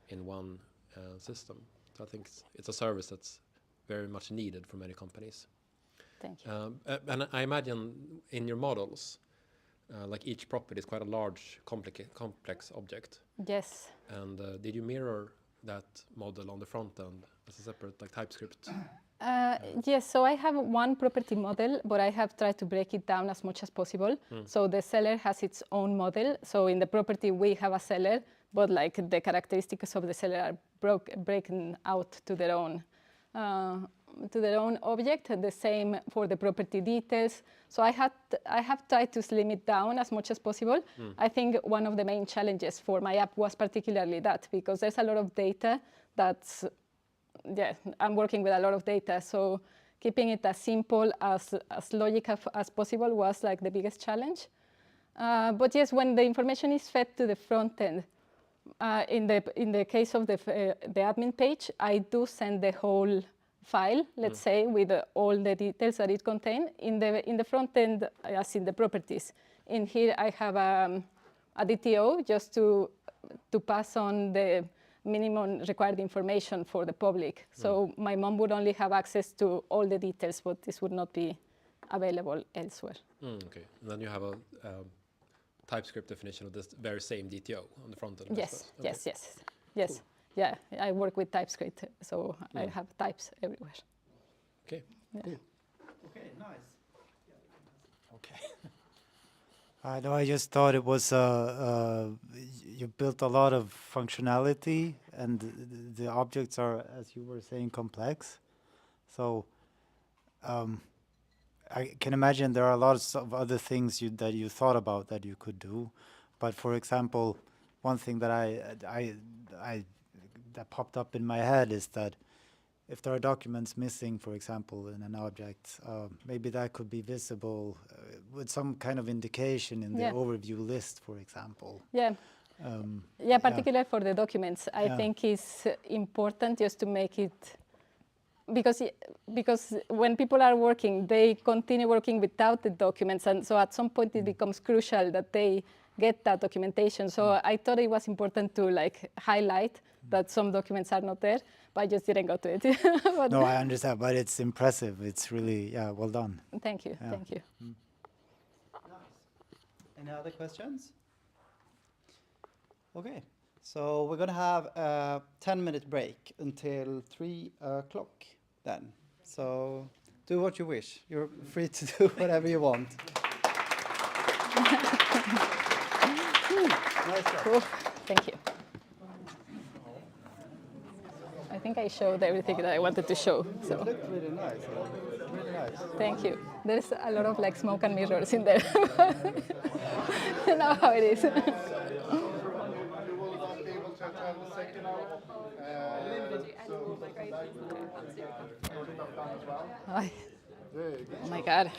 in one system. So I think it's a service that's very much needed for many companies. Thank you. And I imagine in your models, like each property is quite a large, complex object. Yes. And did you mirror that model on the front end as a separate like TypeScript? Yes, so I have one property model, but I have tried to break it down as much as possible. So the seller has its own model. So in the property, we have a seller, but like the characteristics of the seller are broken out to their own object. The same for the property details. So I have tried to slim it down as much as possible. I think one of the main challenges for my app was particularly that, because there's a lot of data that's, I'm working with a lot of data. So keeping it as simple, as logical as possible was like the biggest challenge. But yes, when the information is fed to the front end, in the case of the admin page, I do send the whole file, let's say, with all the details that it contains in the front end, as in the properties, in here I have a DTO just to pass on the minimum required information for the public. So my mom would only have access to all the details, but this would not be available elsewhere. Okay, and then you have a TypeScript definition of this very same DTO on the front end. Yes, okay. yes. Cool. Yeah, I work with TypeScript, so I have types everywhere. Okay, Yeah. cool. Okay, nice. Okay. No, I just thought it was you built a lot of functionality, and the objects are, as you were saying, complex. So I can imagine there are lots of other things that you thought about that you could do. But for example, one thing that that popped up in my head is that if there are documents missing, for example, in an object, maybe that could be visible with some kind of indication in the overview list, for example. Yeah. Particularly for the documents, I think it's important just to make it, because when people are working, they continue working without the documents, and so at some point it becomes crucial that they get that documentation. So I thought it was important to highlight that some documents are not there, but I just didn't go to it. No, I understand, but it's impressive. It's really, well done. Thank you, thank you. Nice. Any other questions? Okay, so we're gonna have a 10-minute break until 3 o'clock then. So do what you wish. You're free to do whatever you want. Nice job. Cool. Thank you. I think I showed everything that I wanted to show. So. It looked really nice. Really nice. Thank you. There's a lot of smoke and mirrors in there. You know how it is. Oh my God.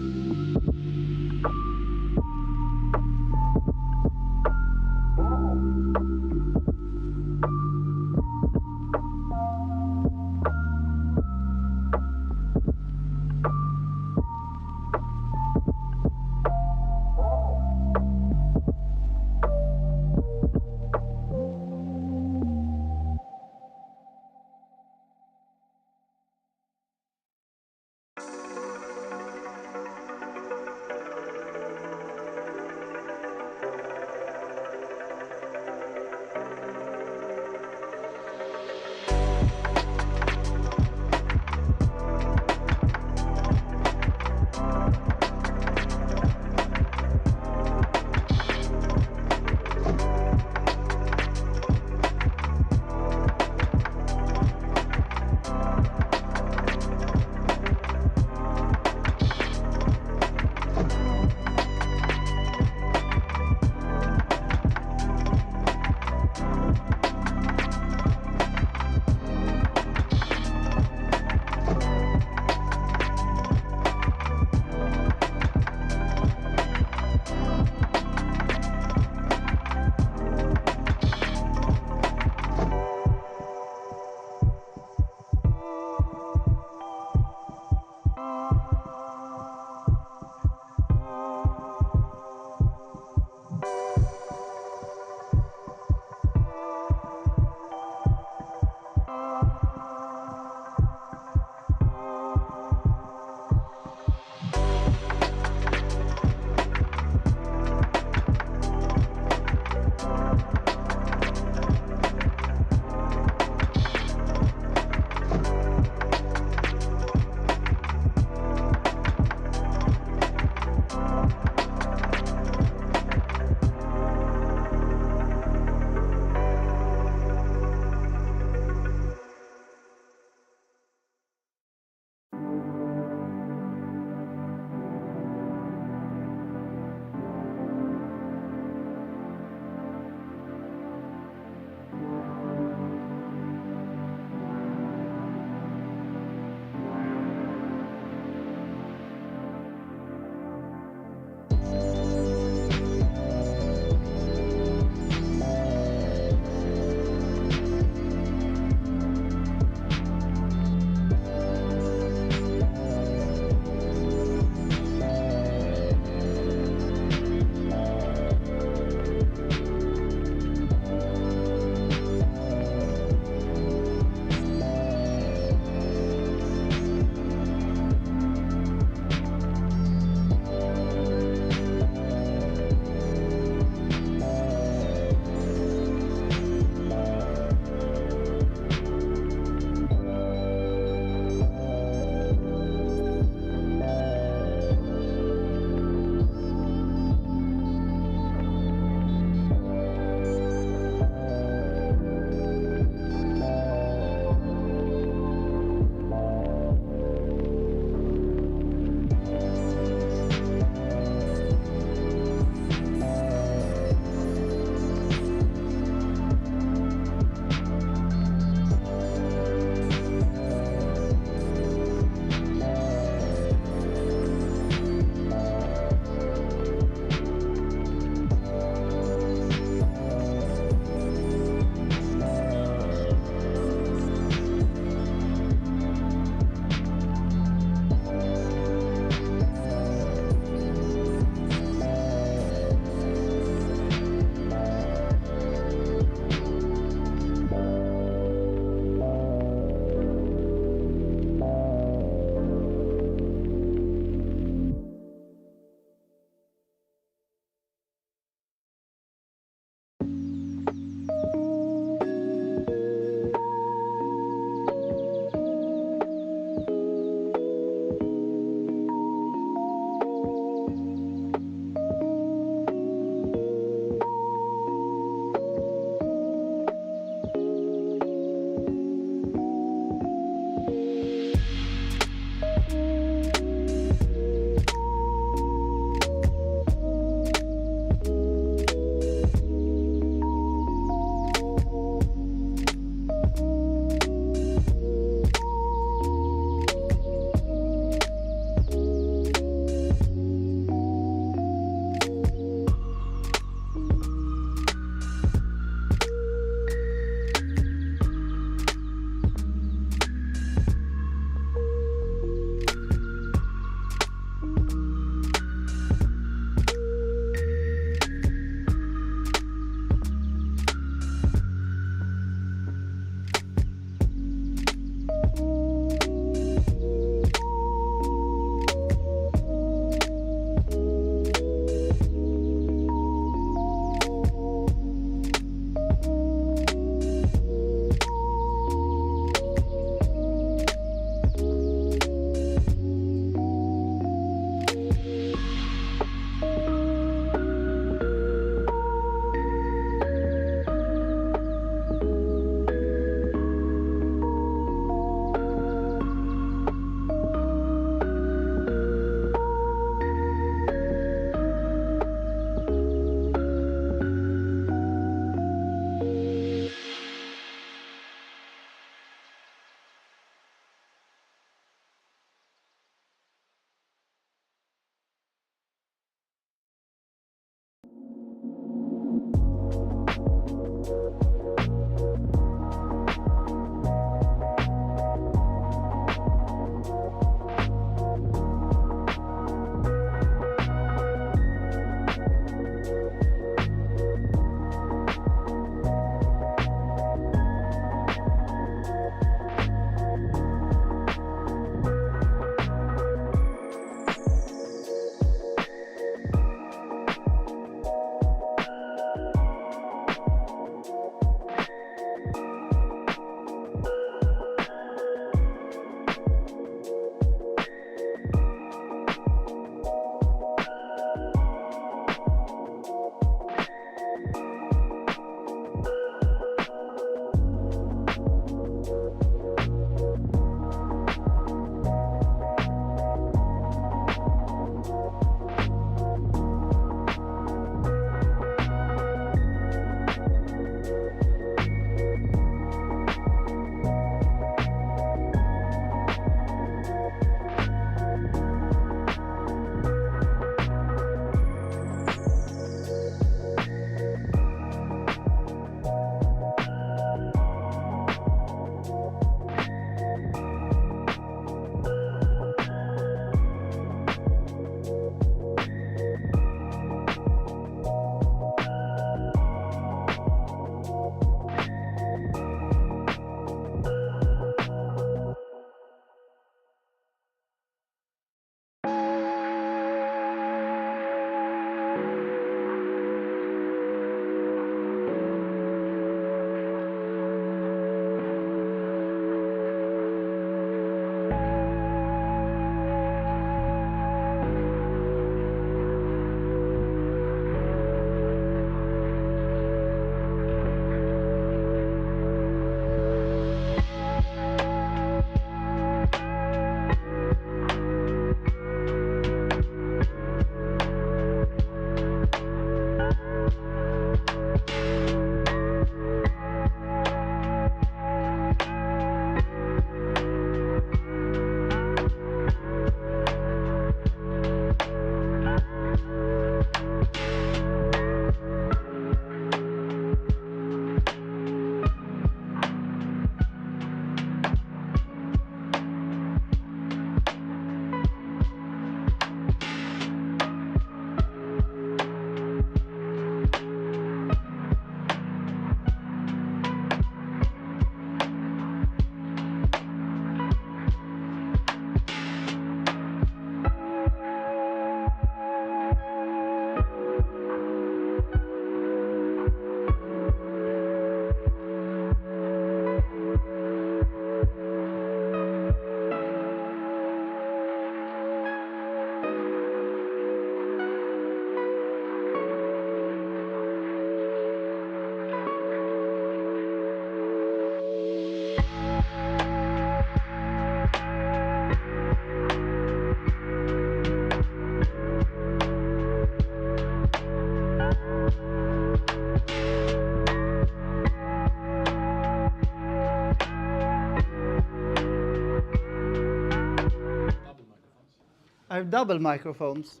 have double microphones.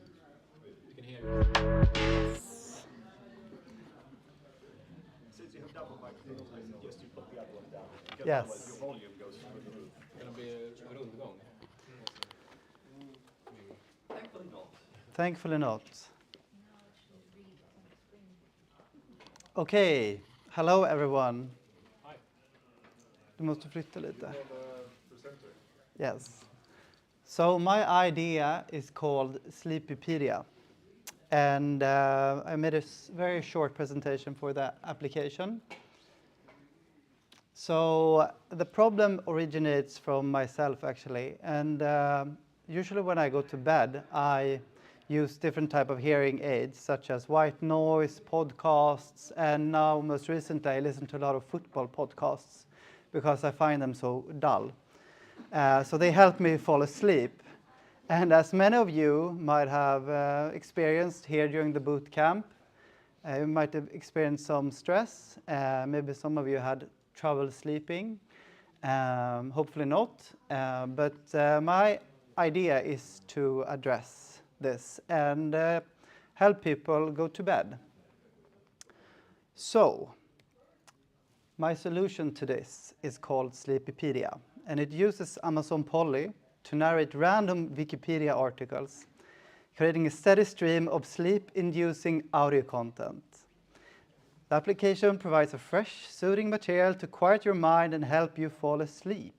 You can hear you. Since you have double microphones, I suggest you put the other one down. Because Yes. otherwise your volume goes through the roof. Gonna be a rundgång. Thankfully not. Thankfully not. Okay, hello everyone. Hi. Du måste flytta lite. Yes. So my idea is called Sleepypedia. And I made a very short presentation for the application. So the problem originates from myself actually. And usually when I go to bed, I use different type of hearing aids such as white noise, podcasts, and now most recently I listen to a lot of football podcasts because I find them so dull. So they help me fall asleep. And as many of you might have experienced here during the boot camp, you might have experienced some stress. Maybe some of you had trouble sleeping. Hopefully not. But my idea is to address this and help people go to bed. So, my solution to this is called Sleepypedia, and it uses Amazon Polly to narrate random Wikipedia articles, creating a steady stream of sleep-inducing audio content. The application provides a fresh, soothing material to quiet your mind and help you fall asleep.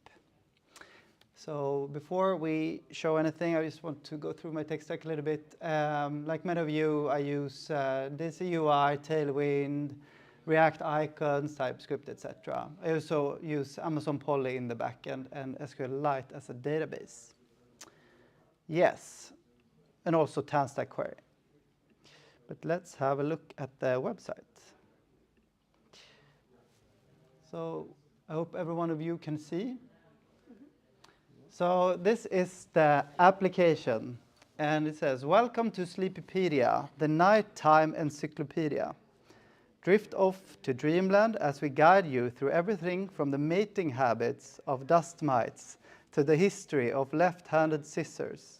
So before we show anything, I just want to go through my tech stack a little bit. Like many of you, I use Daisy UI, Tailwind, React Icons, TypeScript, etc. I also use Amazon Polly in the backend and SQLite as a database. Yes, and also TanStack Query. But let's have a look at the website. So I hope every one of you can see. So this is the application, and it says, "Welcome to Sleepypedia, the nighttime encyclopedia. Drift off to dreamland as we guide you through everything from the mating habits of dust mites to the history of left-handed scissors.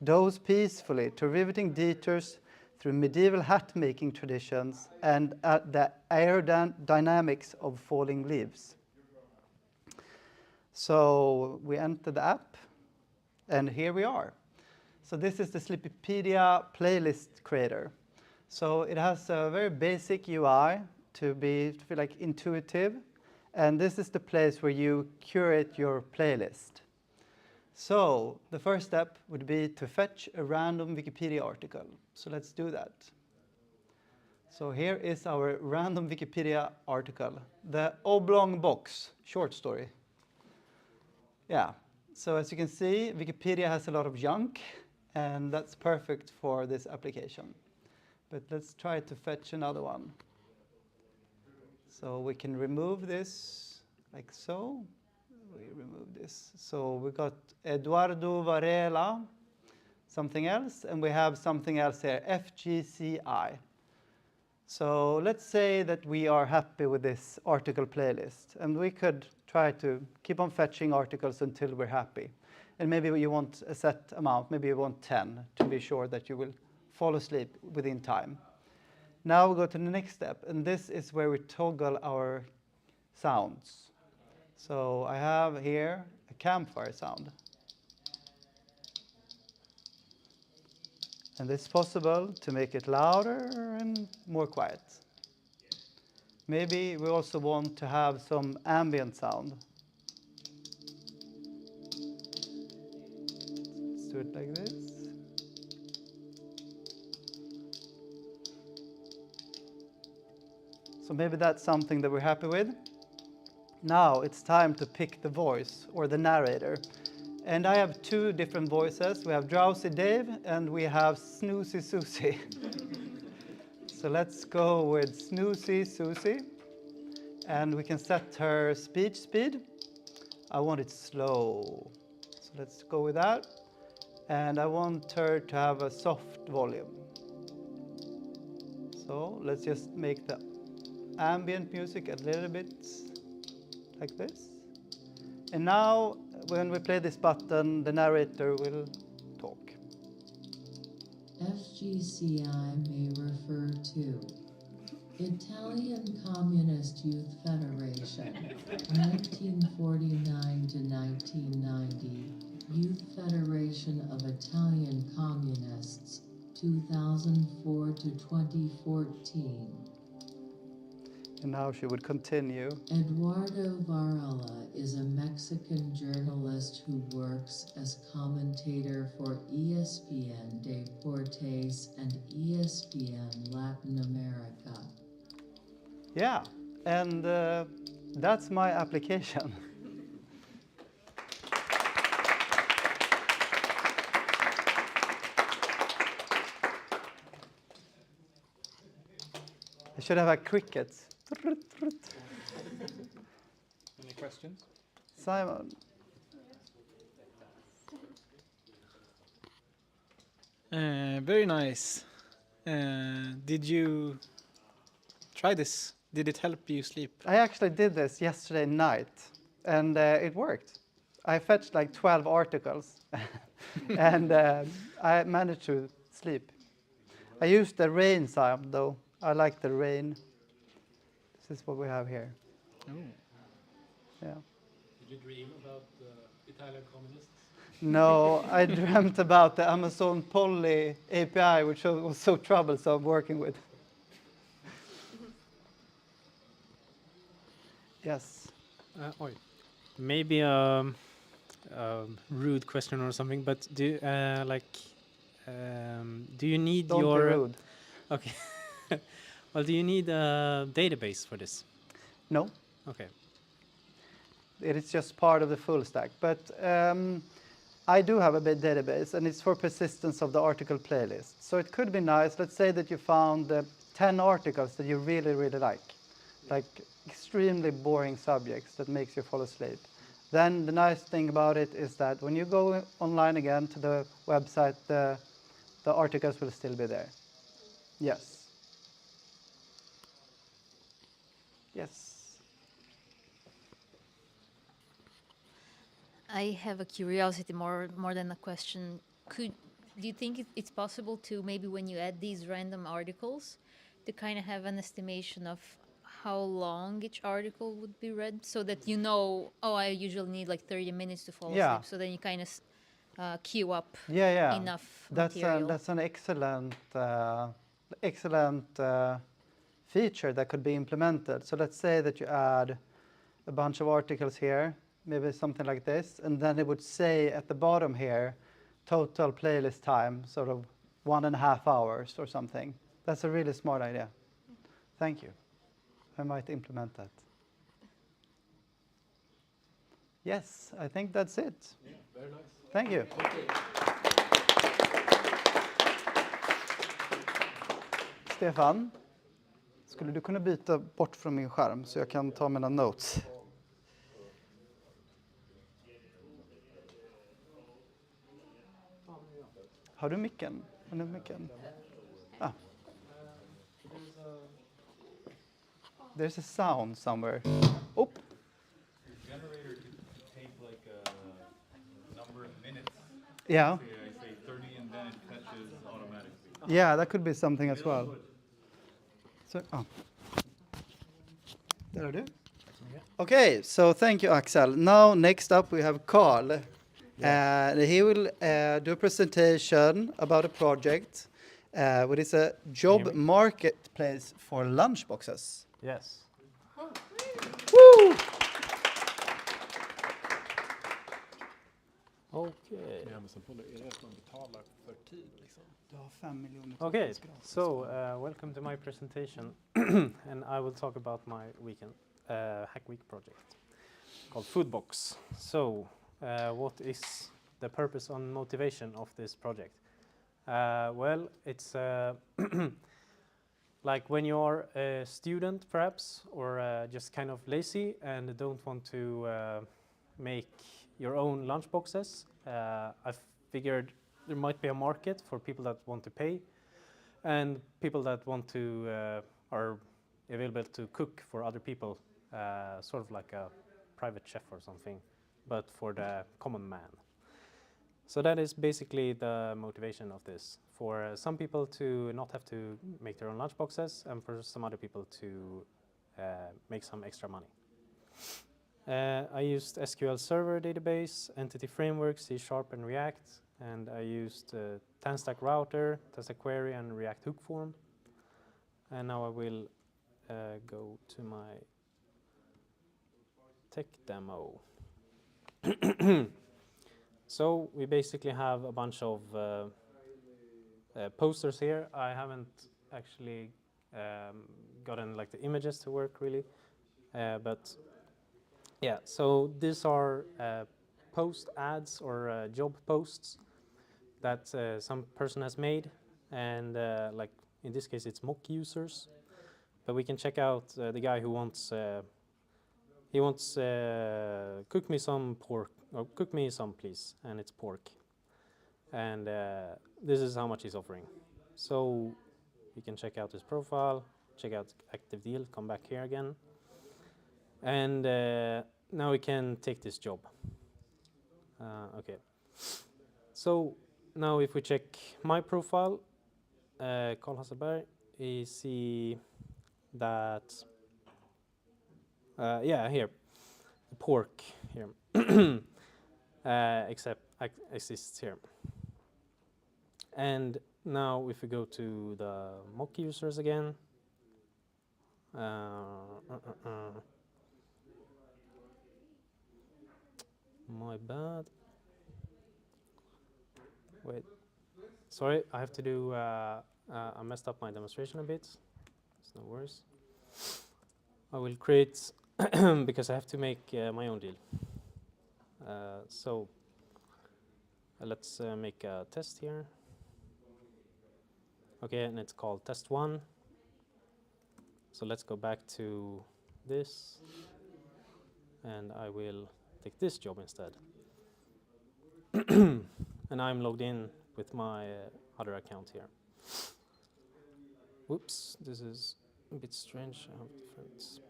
Doze peacefully to riveting detours through medieval hat-making traditions and the aerodynamics of falling leaves." So we enter the app, and here we are. So this is the Sleepypedia playlist creator. So it has a very basic UI to feel like intuitive, and this is the place where you curate your playlist. So the first step would be to fetch a random Wikipedia article. So let's do that. So here is our random Wikipedia article, The Oblong Box, short story. Yeah, so as you can see, Wikipedia has a lot of junk, and that's perfect for this application. But let's try to fetch another one. So we can remove this like so. We remove this. So we got Eduardo Varela, something else, and we have something else here, FGCI. So let's say that we are happy with this article playlist, and we could try to keep on fetching articles until we're happy. And maybe you want a set amount, maybe you want 10 to be sure that you will fall asleep within time. Now we go to the next step, and this is where we toggle our sounds. So I have here a campfire sound. And it's possible to make it louder and more quiet. Maybe we also want to have some ambient sound. Let's do it like this. So maybe that's something that we're happy with. Now it's time to pick the voice or the narrator. And I have two different voices. We have Drowsy Dave and we have Snoozy Susie. So let's go with Snoozy Susie. And we can set her speech speed. I want it slow. So let's go with that. And I want her to have a soft volume. So let's just make the ambient music a little bit like this. And now when we play this button, the narrator will talk. FGCI may refer to Italian Communist Youth Federation, 1949 to 1990, Youth Federation of Italian Communists, 2004 to 2014. And now she would continue. Eduardo Varela is a Mexican journalist who works as commentator for ESPN Deportes and ESPN Latin America. Yeah, and that's my application. I should have a cricket. Any questions? Simon. Very nice. Did you try this? Did it help you sleep? I actually did this yesterday night, and it worked. I fetched like 12 articles, and I managed to sleep. I used the rain sound, though. I like the rain. This is what we have here. Oh. Yeah. Did you dream about the Italian communists? No, I dreamt about the Amazon Polly API, which was so troublesome working with. Yes. Maybe a rude question or something, but do you need Don't your? be rude. Okay. Well, do you need a database for this? No. Okay. It is just part of the full stack. But I do have a big database, and it's for persistence of the article playlist. So it could be nice. Let's say that you found 10 articles that you really, really like extremely boring subjects that makes you fall asleep. Then the nice thing about it is that when you go online again to the website, the articles will still be there. Yes. Yes. I have a curiosity more than a question. Do you think it's possible to maybe when you add these random articles to kind of have an estimation of how long each article would be read so that you know, oh, I usually need like 30 minutes to fall asleep. So then you kind of queue up enough material. That's an excellent feature that could be implemented. So let's say that you add a bunch of articles here, maybe something like this, and then it would say at the bottom here, total playlist time, sort of 1.5 hours or something. That's a really smart idea. Thank you. I might implement that. Yes, I think that's it. Yeah, very nice. Thank you. Stefan, skulle du kunna byta bort från min skärm så jag kan ta mina notes? Har du micken? Har du micken? Ah. There's a sound somewhere. Oh. The generator could take like a number of minutes. Yeah. Say, I say 30 and then it fetches automatically. Yeah, that could be something as well. So, There are you. Okay, so thank you, Axel. Now, next up, we have Carl. He will do a presentation about a project, which is a job marketplace for lunchboxes. Yes. Woo! Okay. Med Amazon Polly, är det att man betalar för tid liksom? Du har 5 miljoner. Okay, so welcome to my presentation, and I will talk about my weekend Hack Week project called Foodbox. So, what is the purpose and motivation of this project? Well, it's like when you're a student, perhaps, or just kind of lazy and don't want to make your own lunchboxes. I figured there might be a market for people that want to pay and people that want to are available to cook for other people, sort of like a private chef or something, but for the common man. So that is basically the motivation of this, for some people to not have to make their own lunchboxes, and for some other people to make some extra money. I used SQL Server database, Entity Framework, C# and React, and I used TanStack Router, TanStack Query, and React Hook Form. And now I will go to my tech demo. So we basically have a bunch of posters here. I haven't actually gotten like the images to work really, but yeah. So these are post ads or job posts that some person has made, and like in this case it's mock users. But we can check out the guy who wants he wants cook me some pork, or cook me some please, and it's pork. And this is how much he's offering. So you can check out his profile, check out active deal, come back here again. And now we can take this job. Okay. So now if we check my profile, Carl Hasselberg, we see that yeah, here, the pork here, except exists here. And now if we go to the mock users again, my bad. Wait, sorry, I have to do, I messed up my demonstration a bit. It's no worries. I will create, because I have to make my own deal. So let's make a test here. Okay, and it's called test 1. So let's go back to this, and I will take this job instead. And I'm logged in with my other account here. Whoops, this is a bit strange. I have different.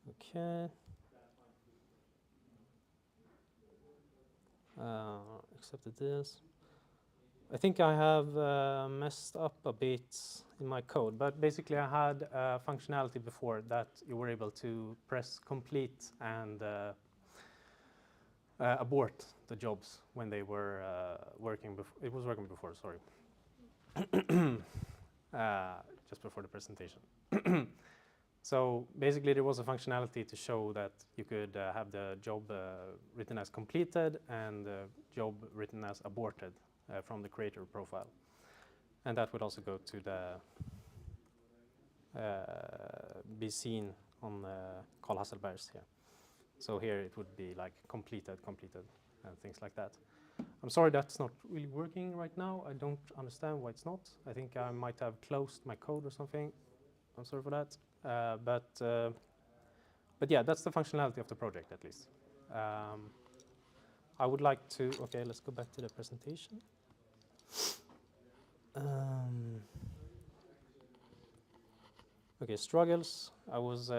Okay. Accepted this. I think I have messed up a bit in my code, but basically I had functionality before that you were able to press complete and abort the jobs when they were working before. It was working before, sorry. Just before the presentation. So basically there was a functionality to show that you could have the job written as completed and the job written as aborted from the creator profile. And that would also go to the be seen on Carl Hasselberg's here. So here it would be like completed, and things like that. I'm sorry that's not really working right now. I don't understand why it's not. I think I might have closed my code or something. I'm sorry for that. But yeah, that's the functionality of the project at least. I would like to, okay, let's go back to the presentation. Okay, struggles. I was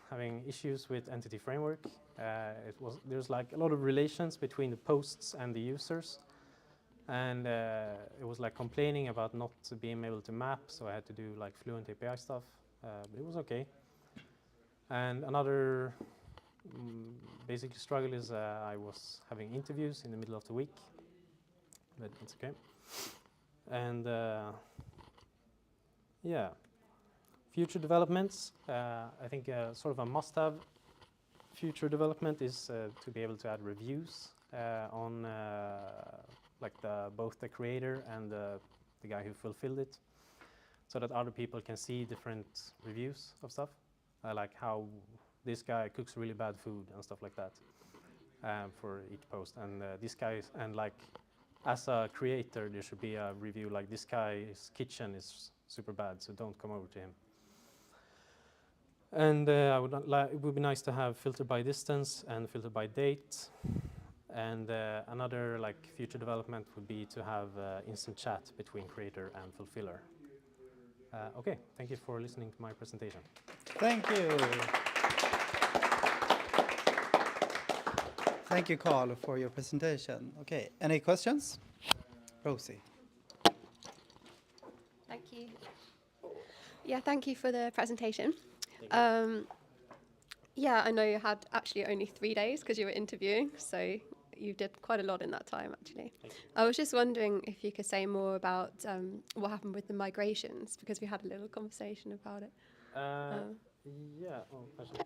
having issues with Entity Framework. There's like a lot of relations between the posts and the users. And it was like complaining about not being able to map, so I had to do like Fluent API stuff, but it was okay. And another basic struggle is I was having interviews in the middle of the week, but it's okay. And yeah, future developments. I think sort of a must-have future development is to be able to add reviews on like both the creator and the guy who fulfilled it, so that other people can see different reviews of stuff, like how this guy cooks really bad food and stuff like that for each post. And this guy, and like as a creator, there should be a review like this guy's kitchen is super bad, so don't come over to him. And it would be nice to have filter by distance and filter by date. And another like future development would be to have instant chat between creator and fulfiller. Okay, thank you for listening to my presentation. Thank you. Thank you, Carl, for your presentation. Okay, any questions? Rosie. Thank you. Yeah, thank you for the presentation. Yeah, I know you had actually only 3 days because you were interviewing, so you did quite a lot in that time, actually. I was just wondering if you could say more about what happened with the migrations, because we had a little conversation about it. Yeah. Oh, actually,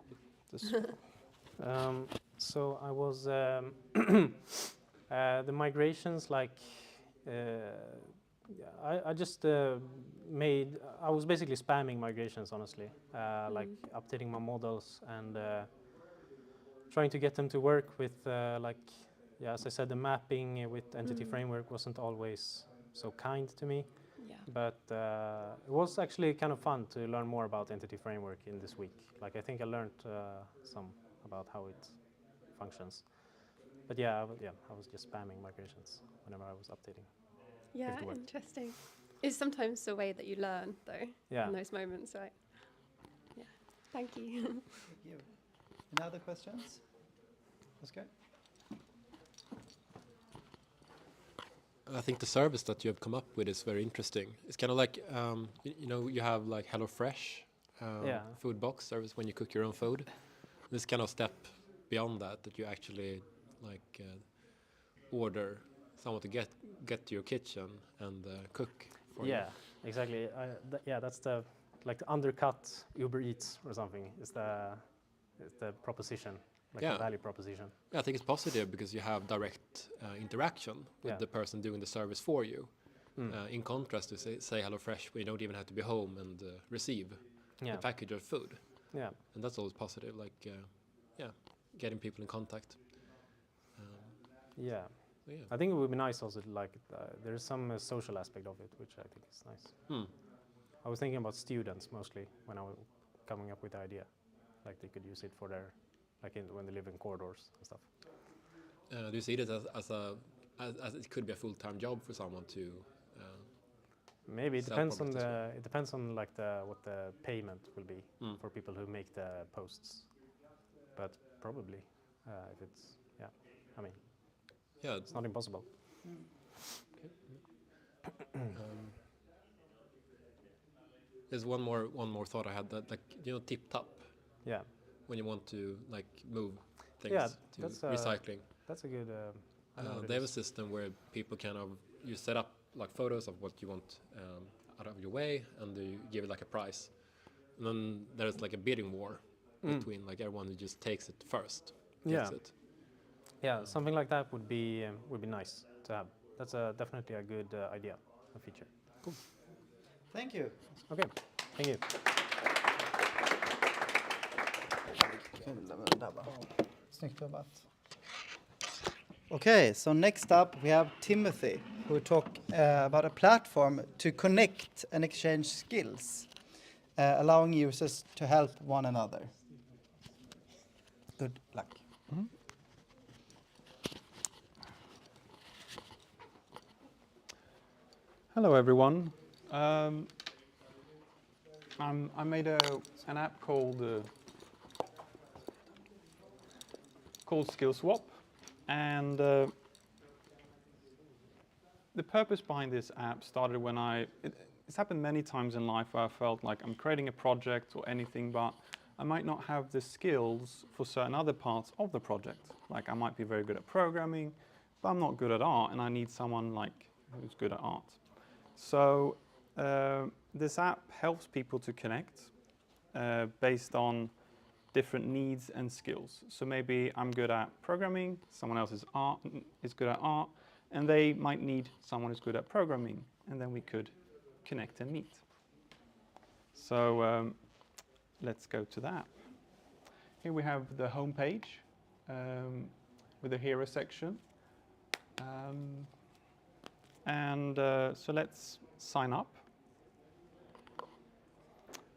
this. So I was the migrations, like I just made. I was basically spamming migrations, honestly, like updating my models and trying to get them to work with like, yeah, as I said, the mapping with Entity Framework wasn't always so kind to me. Yeah. But it was actually kind of fun to learn more about Entity Framework in this week. Like, I think I learned some about how it functions. But yeah, I was just spamming migrations whenever I was updating. Yeah, interesting. It's sometimes the way that you learn, though, Yeah. in those moments, right? Yeah. Thank you. Thank you. Any other questions? Oscar? I think the service that you have come up with is very interesting. It's kind of like, you know, you have like HelloFresh food box service when you cook your own food. This kind of step beyond that you actually like order someone to get to your kitchen and cook for you. Yeah, exactly. Yeah, that's the like the undercut Uber Eats or something is the proposition, like the value proposition. Yeah, I think it's positive because you have direct interaction with the person doing the service for you. In contrast to say HelloFresh, where you don't even have to be home and receive the package of food. Yeah, and that's always positive. Like, getting people in contact. Yeah. Yeah. I think it would be nice also to like there is some social aspect of it, which I think is nice. I was thinking about students mostly when I was coming up with the idea, like they could use it for their when they live in corridors and stuff. Do you see it as it could be a full-time job for someone to? Maybe it depends on like what the payment will be for people who make the posts, but probably if it's I mean. Yeah, it's not impossible. There's one more thought I had, that like, you know, TipTap. Yeah. When you want to like move things to that's recycling. That's a good. They have a system where people you set up like photos of what you want out of your way, and you give it like a price, and then there's like a bidding war between like everyone who just takes it first. Gets it. Yeah, something like that would be nice to have. That's definitely a good idea, a feature. Cool. Thank you. Okay, thank you. Snyggt jobbat. Okay, so next up we have Timothy, who will talk about a platform to connect and exchange skills, allowing users to help one another. Good luck. Hello everyone. I made an app called SkillSwap, and the purpose behind this app started when it's happened many times in life where I felt like I'm creating a project or anything, but I might not have the skills for certain other parts of the project. Like I might be very good at programming, but I'm not good at art, and I need someone like who's good at art. So this app helps people to connect based on different needs and skills. So maybe I'm good at programming, someone else is good at art, and they might need someone who's good at programming, and then we could connect and meet. So let's go to the app. Here we have the home page with the hero section. So let's sign up.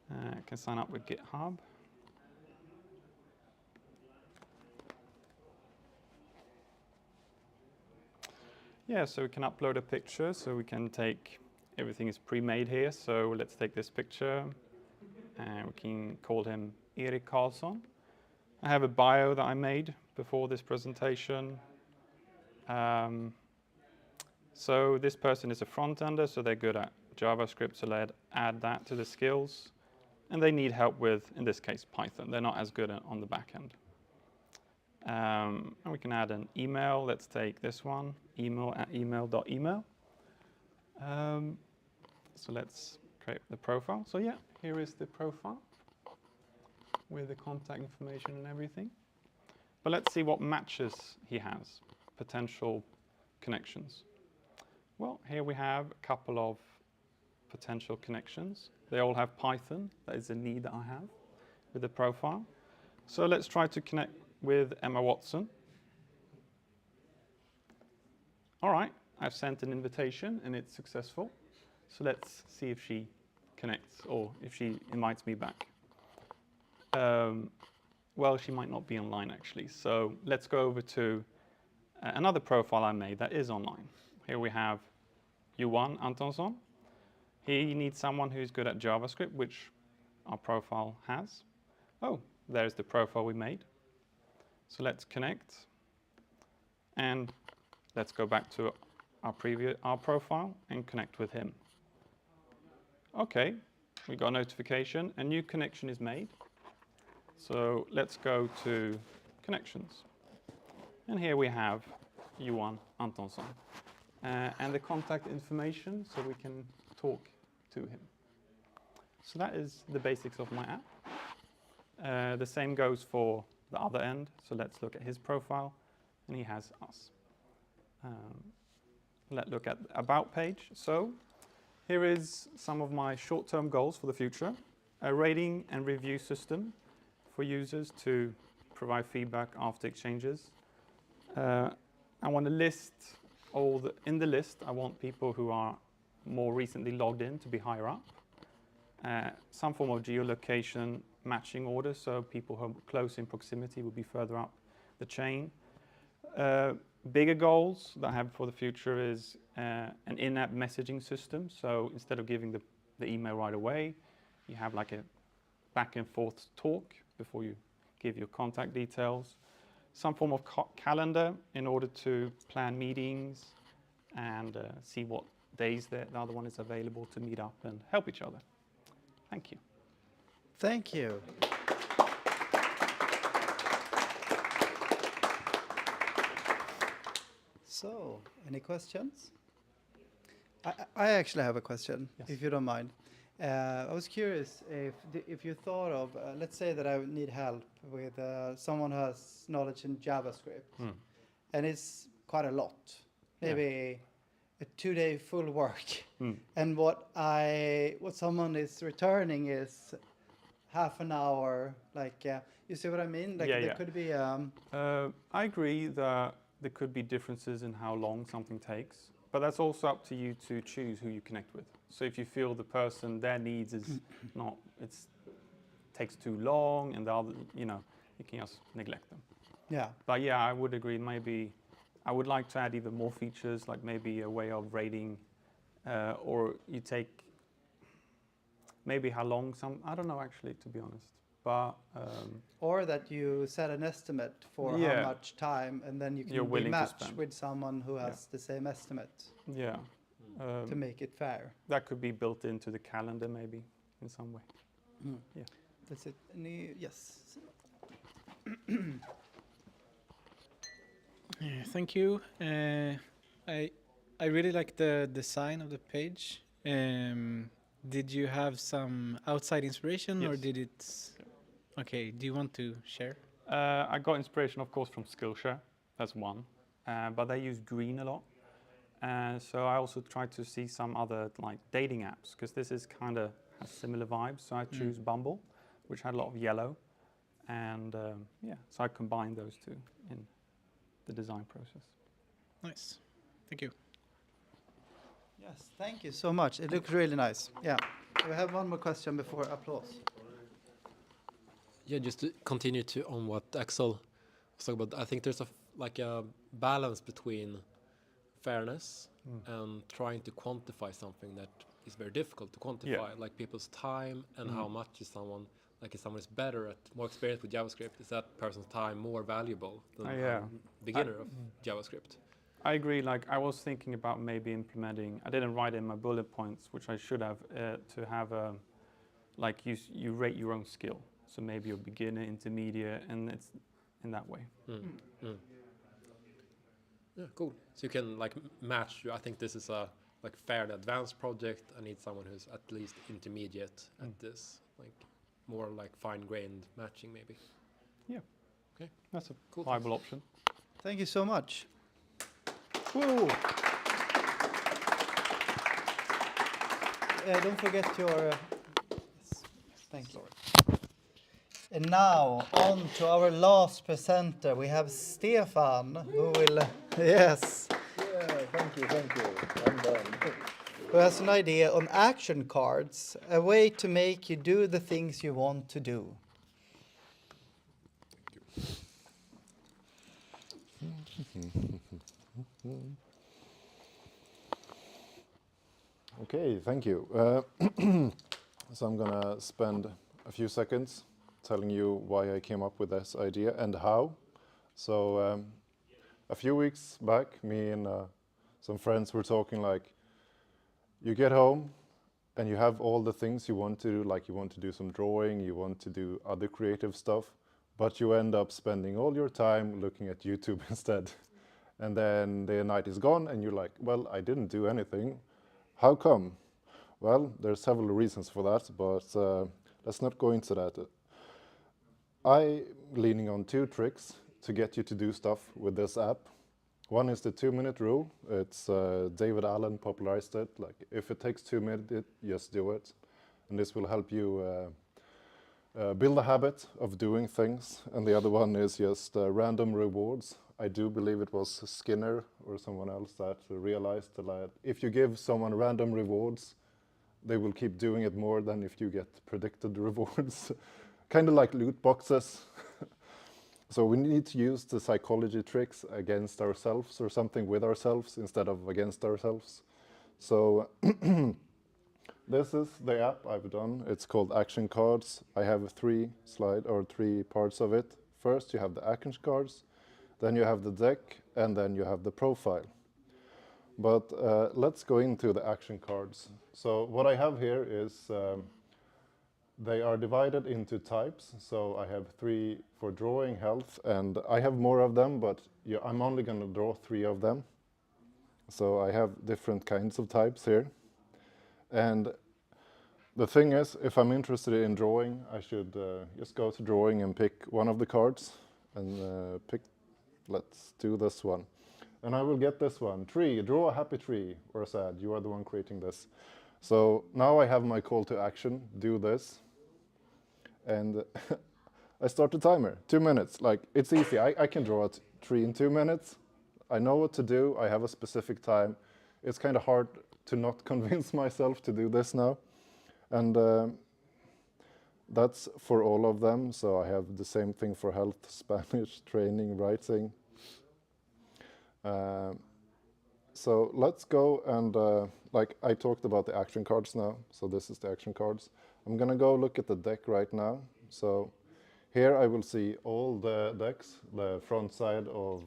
I can sign up with GitHub. Yeah, so we can upload a picture, so we can take, everything is pre-made here, so let's take this picture, and we can call him Erik Karlsson. I have a bio that I made before this presentation. So this person is a front-ender, so they're good at JavaScript, so let's add that to the skills. And they need help with, in this case, Python. They're not as good on the back end. And we can add an email. Let's take this one, email@email.email. So let's create the profile. So yeah, here is the profile with the contact information and everything. But let's see what matches he has, potential connections. Well, here we have a couple of potential connections. They all have Python. That is a need that I have with the profile. So let's try to connect with Emma Watson. All right, I've sent an invitation and it's successful. So let's see if she connects or if she invites me back. Well, she might not be online actually. So let's go over to another profile I made that is online. Here we have Johan Antonsson. He needs someone who's good at JavaScript, which our profile has. Oh, there's the profile we made. So let's connect. And let's go back to our profile and connect with him. Okay, we got a notification. A new connection is made. So let's go to connections. And here we have Johan Antonsson. And the contact information so we can talk to him. So that is the basics of my app. The same goes for the other end. So let's look at his profile, and he has us. Let's look at the About page. So here is some of my short-term goals for the future. A rating and review system for users to provide feedback after exchanges. I want to list in the list, I want people who are more recently logged in to be higher up. Some form of geolocation matching order, so people who are close in proximity will be further up the chain. Bigger goals that I have for the future is an in-app messaging system. So instead of giving the email right away, you have like a back and forth talk before you give your contact details. Some form of calendar in order to plan meetings and see what days the other one is available to meet up and help each other. Thank you. Thank you. So, any questions? I actually have a question, if you don't mind. I was curious if you thought of, let's say that I would need help with someone who has knowledge in JavaScript, and it's quite a lot, maybe a 2-day full work, and what someone is returning is half an hour, like you see what I mean? Like there could be. I agree that there could be differences in how long something takes. But that's also up to you to choose who you connect with. So if you feel the person, their needs is not, takes too long, and the other, you can just neglect them. Yeah. But yeah, I would agree. Maybe I would like to add even more features, like maybe a way of rating, or you take maybe how long I don't know actually, to be honest. But or that you set an estimate for how much time, and then you can be matched with someone who has the same estimate. Yeah. To make it fair. That could be built into the calendar maybe in some way. Yeah. That's it. Yes. Thank you. I really like the design of the page. Did you have some outside inspiration, or did it? Okay, do you want to share? I got inspiration, of course, from Skillshare. That's one. But they use green a lot. So I also tried to see some other like dating apps, because this is kind of has similar vibes. So I choose Bumble, which had a lot of yellow. And so I combined those two in the design process. Nice. Thank you. Yes, thank you so much. It looks really nice. Yeah. We have one more question before applause. Yeah, just to continue on what Axel was talking about, I think there's a balance between fairness and trying to quantify something that is very difficult to quantify, like people's time and how much is someone like if someone is better at, more experienced with JavaScript, is that person's time more valuable than Yeah. a beginner of JavaScript? I agree. Like I was thinking about maybe implementing. I didn't write in my bullet points, which I should have, to have a like you rate your own skill. So maybe you're beginner, intermediate, and it's in that way. Yeah, cool. So you can like match. I think this is a like fairly advanced project. I need someone who's at least intermediate at this, like more like fine-grained matching maybe. Yeah. Okay. That's a Cool, viable option. Thank you so much. Woo. Don't forget your. Yes. Thank you. And now on to our last presenter. We have Stefan, who will. Yes. Yeah, thank you. I'm done. Who has an idea on action cards, a way to make you do the things you want to do. Okay, thank you. So I'm gonna spend a few seconds telling you why I came up with this idea and how. So a few weeks back, me and some friends were talking like, you get home and you have all the things you want to do, like you want to do some drawing, you want to do other creative stuff, but you end up spending all your time looking at YouTube instead. And then the night is gone and you're like, well, I didn't do anything. How come? Well, there's several reasons for that, but let's not go into that. I'm leaning on two tricks to get you to do stuff with this app. One is the 2-minute rule. It's David Allen popularized it. Like, if it takes 2 minutes, just do it. And this will help you build a habit of doing things. And the other one is just random rewards. I do believe it was Skinner or someone else that realized that if you give someone random rewards, they will keep doing it more than if you get predicted rewards. Kind of like loot boxes. So we need to use the psychology tricks against ourselves or something with ourselves instead of against ourselves. So this is the app I've done. It's called Action Cards. I have 3 parts of it. First you have the action cards, then you have the deck, and then you have the profile. But let's go into the action cards. So what I have here is they are divided into types. So I have 3 for drawing, health, and I have more of them, but I'm only going to draw 3 of them. So I have different kinds of types here. And the thing is, if I'm interested in drawing, I should just go to drawing and pick one of the cards and let's do this one. And I will get this one, tree, draw a happy tree, or sad, you are the one creating this. So now I have my call to action, do this. And I start the timer, 2 minutes. Like, it's easy, I can draw a tree in 2 minutes. I know what to do, I have a specific time. It's kind of hard to not convince myself to do this now. And that's for all of them. So I have the same thing for health, Spanish, training, writing. So let's go and, like I talked about the action cards now. So this is the action cards. I'm gonna go look at the deck right now. So here I will see all the decks, the front side of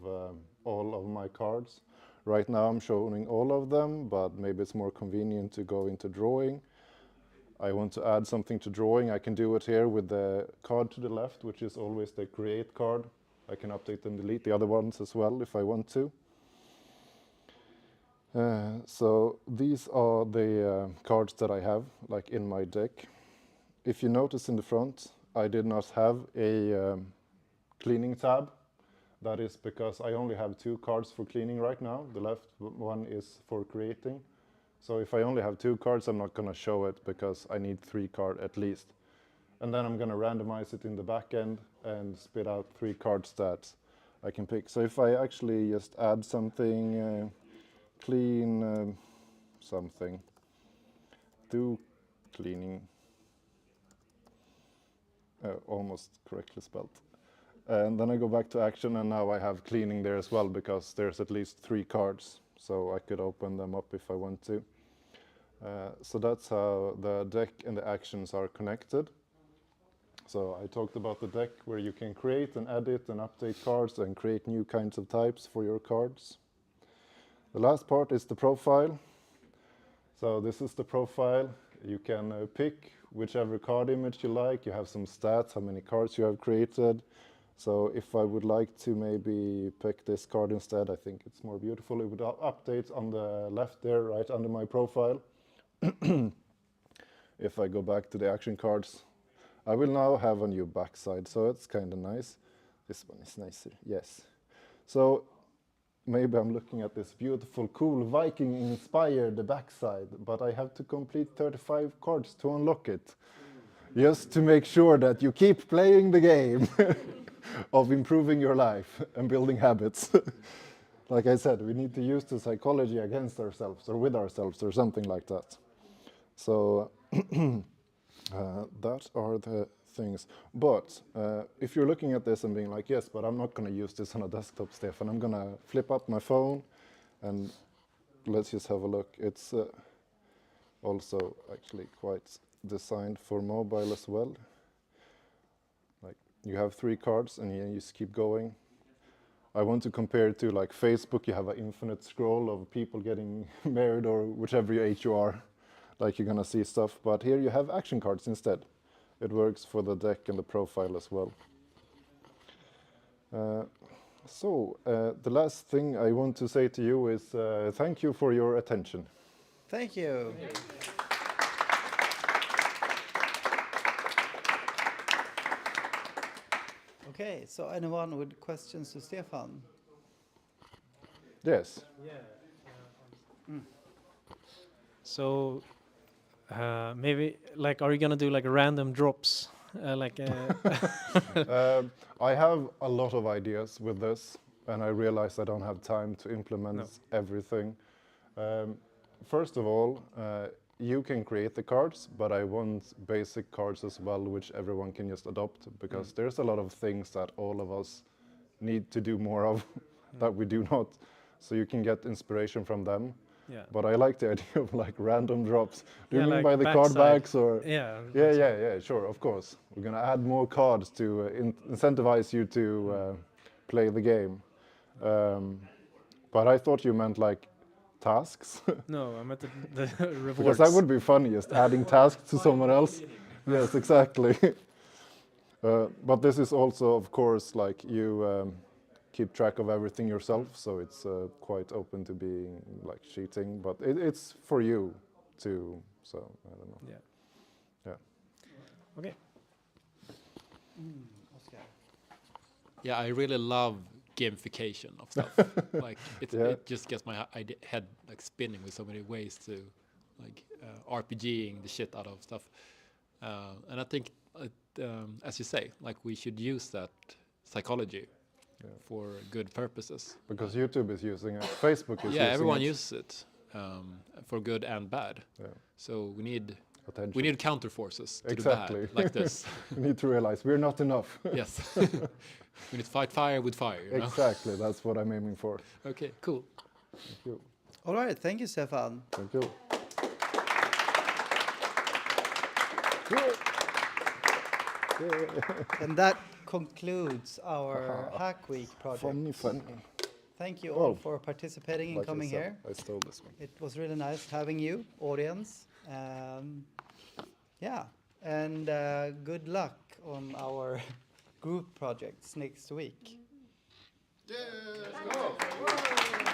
all of my cards. Right now I'm showing all of them, but maybe it's more convenient to go into drawing. I want to add something to drawing. I can do it here with the card to the left, which is always the create card. I can update and delete the other ones as well if I want to. So these are the cards that I have, like in my deck. If you notice in the front, I did not have a cleaning tab. That is because I only have 2 cards for cleaning right now. The left one is for creating. So if I only have 2 cards, I'm not going to show it because I need 3 cards at least. And then I'm going to randomize it in the back end and spit out 3 cards that I can pick. So if I actually just add something, clean something, do cleaning, almost correctly spelled. And then I go back to action, and now I have cleaning there as well because there's at least 3 cards. So I could open them up if I want to. So that's how the deck and the actions are connected. So I talked about the deck where you can create and edit and update cards and create new kinds of types for your cards. The last part is the profile. So this is the profile. You can pick whichever card image you like. You have some stats, how many cards you have created. So if I would like to maybe pick this card instead, I think it's more beautiful. It would update on the left there, right under my profile. If I go back to the action cards, I will now have a new backside, so it's kind of nice. This one is nicer, yes. So maybe I'm looking at this beautiful, cool Viking-inspired backside, but I have to complete 35 cards to unlock it. Just to make sure that you keep playing the game of improving your life and building habits. Like I said, we need to use the psychology against ourselves or with ourselves or something like that. So that are the things. But if you're looking at this and being like, yes, but I'm not going to use this on a desktop, Stefan. I'm going to flip up my phone and let's just have a look. It's also actually quite designed for mobile as well. Like you have 3 cards and you just keep going. I want to compare it to like Facebook. You have an infinite scroll of people getting married or whichever age you are. Like you're gonna see stuff, but here you have action cards instead. It works for the deck and the profile as well. The last thing I want to say to you is thank you for your attention. Thank you. Okay, so anyone with questions to Stefan? Yes. So maybe like, are you gonna do like random drops? I have a lot of ideas with this, and I realize I don't have time to implement everything. First of all, you can create the cards, but I want basic cards as well, which everyone can just adopt, because there's a lot of things that all of us need to do more of that we do not. So you can get inspiration from them. Yeah. But I like the idea of like random drops. Do you Yeah, mean like by the card backside. backs or? Yeah. Yeah, sure, of course. We're gonna add more cards to incentivize you to play the game. But I thought you meant like tasks. No, I meant the rewards. Because that would be funny, just adding tasks to someone else. Yes, exactly. But this is also, of course, like you keep track of everything yourself, so it's quite open to being like cheating, but it's for you too, so I don't know. Yeah. Okay. Oscar. Yeah, I really love gamification of stuff. Like it just gets my head like spinning with so many ways to like RPGing the shit out of stuff. And I think, as you say, like we should use that psychology for good purposes. Because YouTube is using it, Facebook is using it. Yeah, everyone uses it for good and bad. Yeah. So we need attention. We need counter forces to exactly. the bad, like this. We need to realize we're not enough. Yes. We need to fight fire with fire. You know? Exactly, that's what I'm aiming for. Okay, cool. Thank you. All right, thank you, Stefan. Thank you. And that concludes our Hack Week project. Funny. Thank you all for participating and coming here. I stole this one. It was really nice having you, audience. Yeah, and good luck on our group projects next week. Yeah, let's go.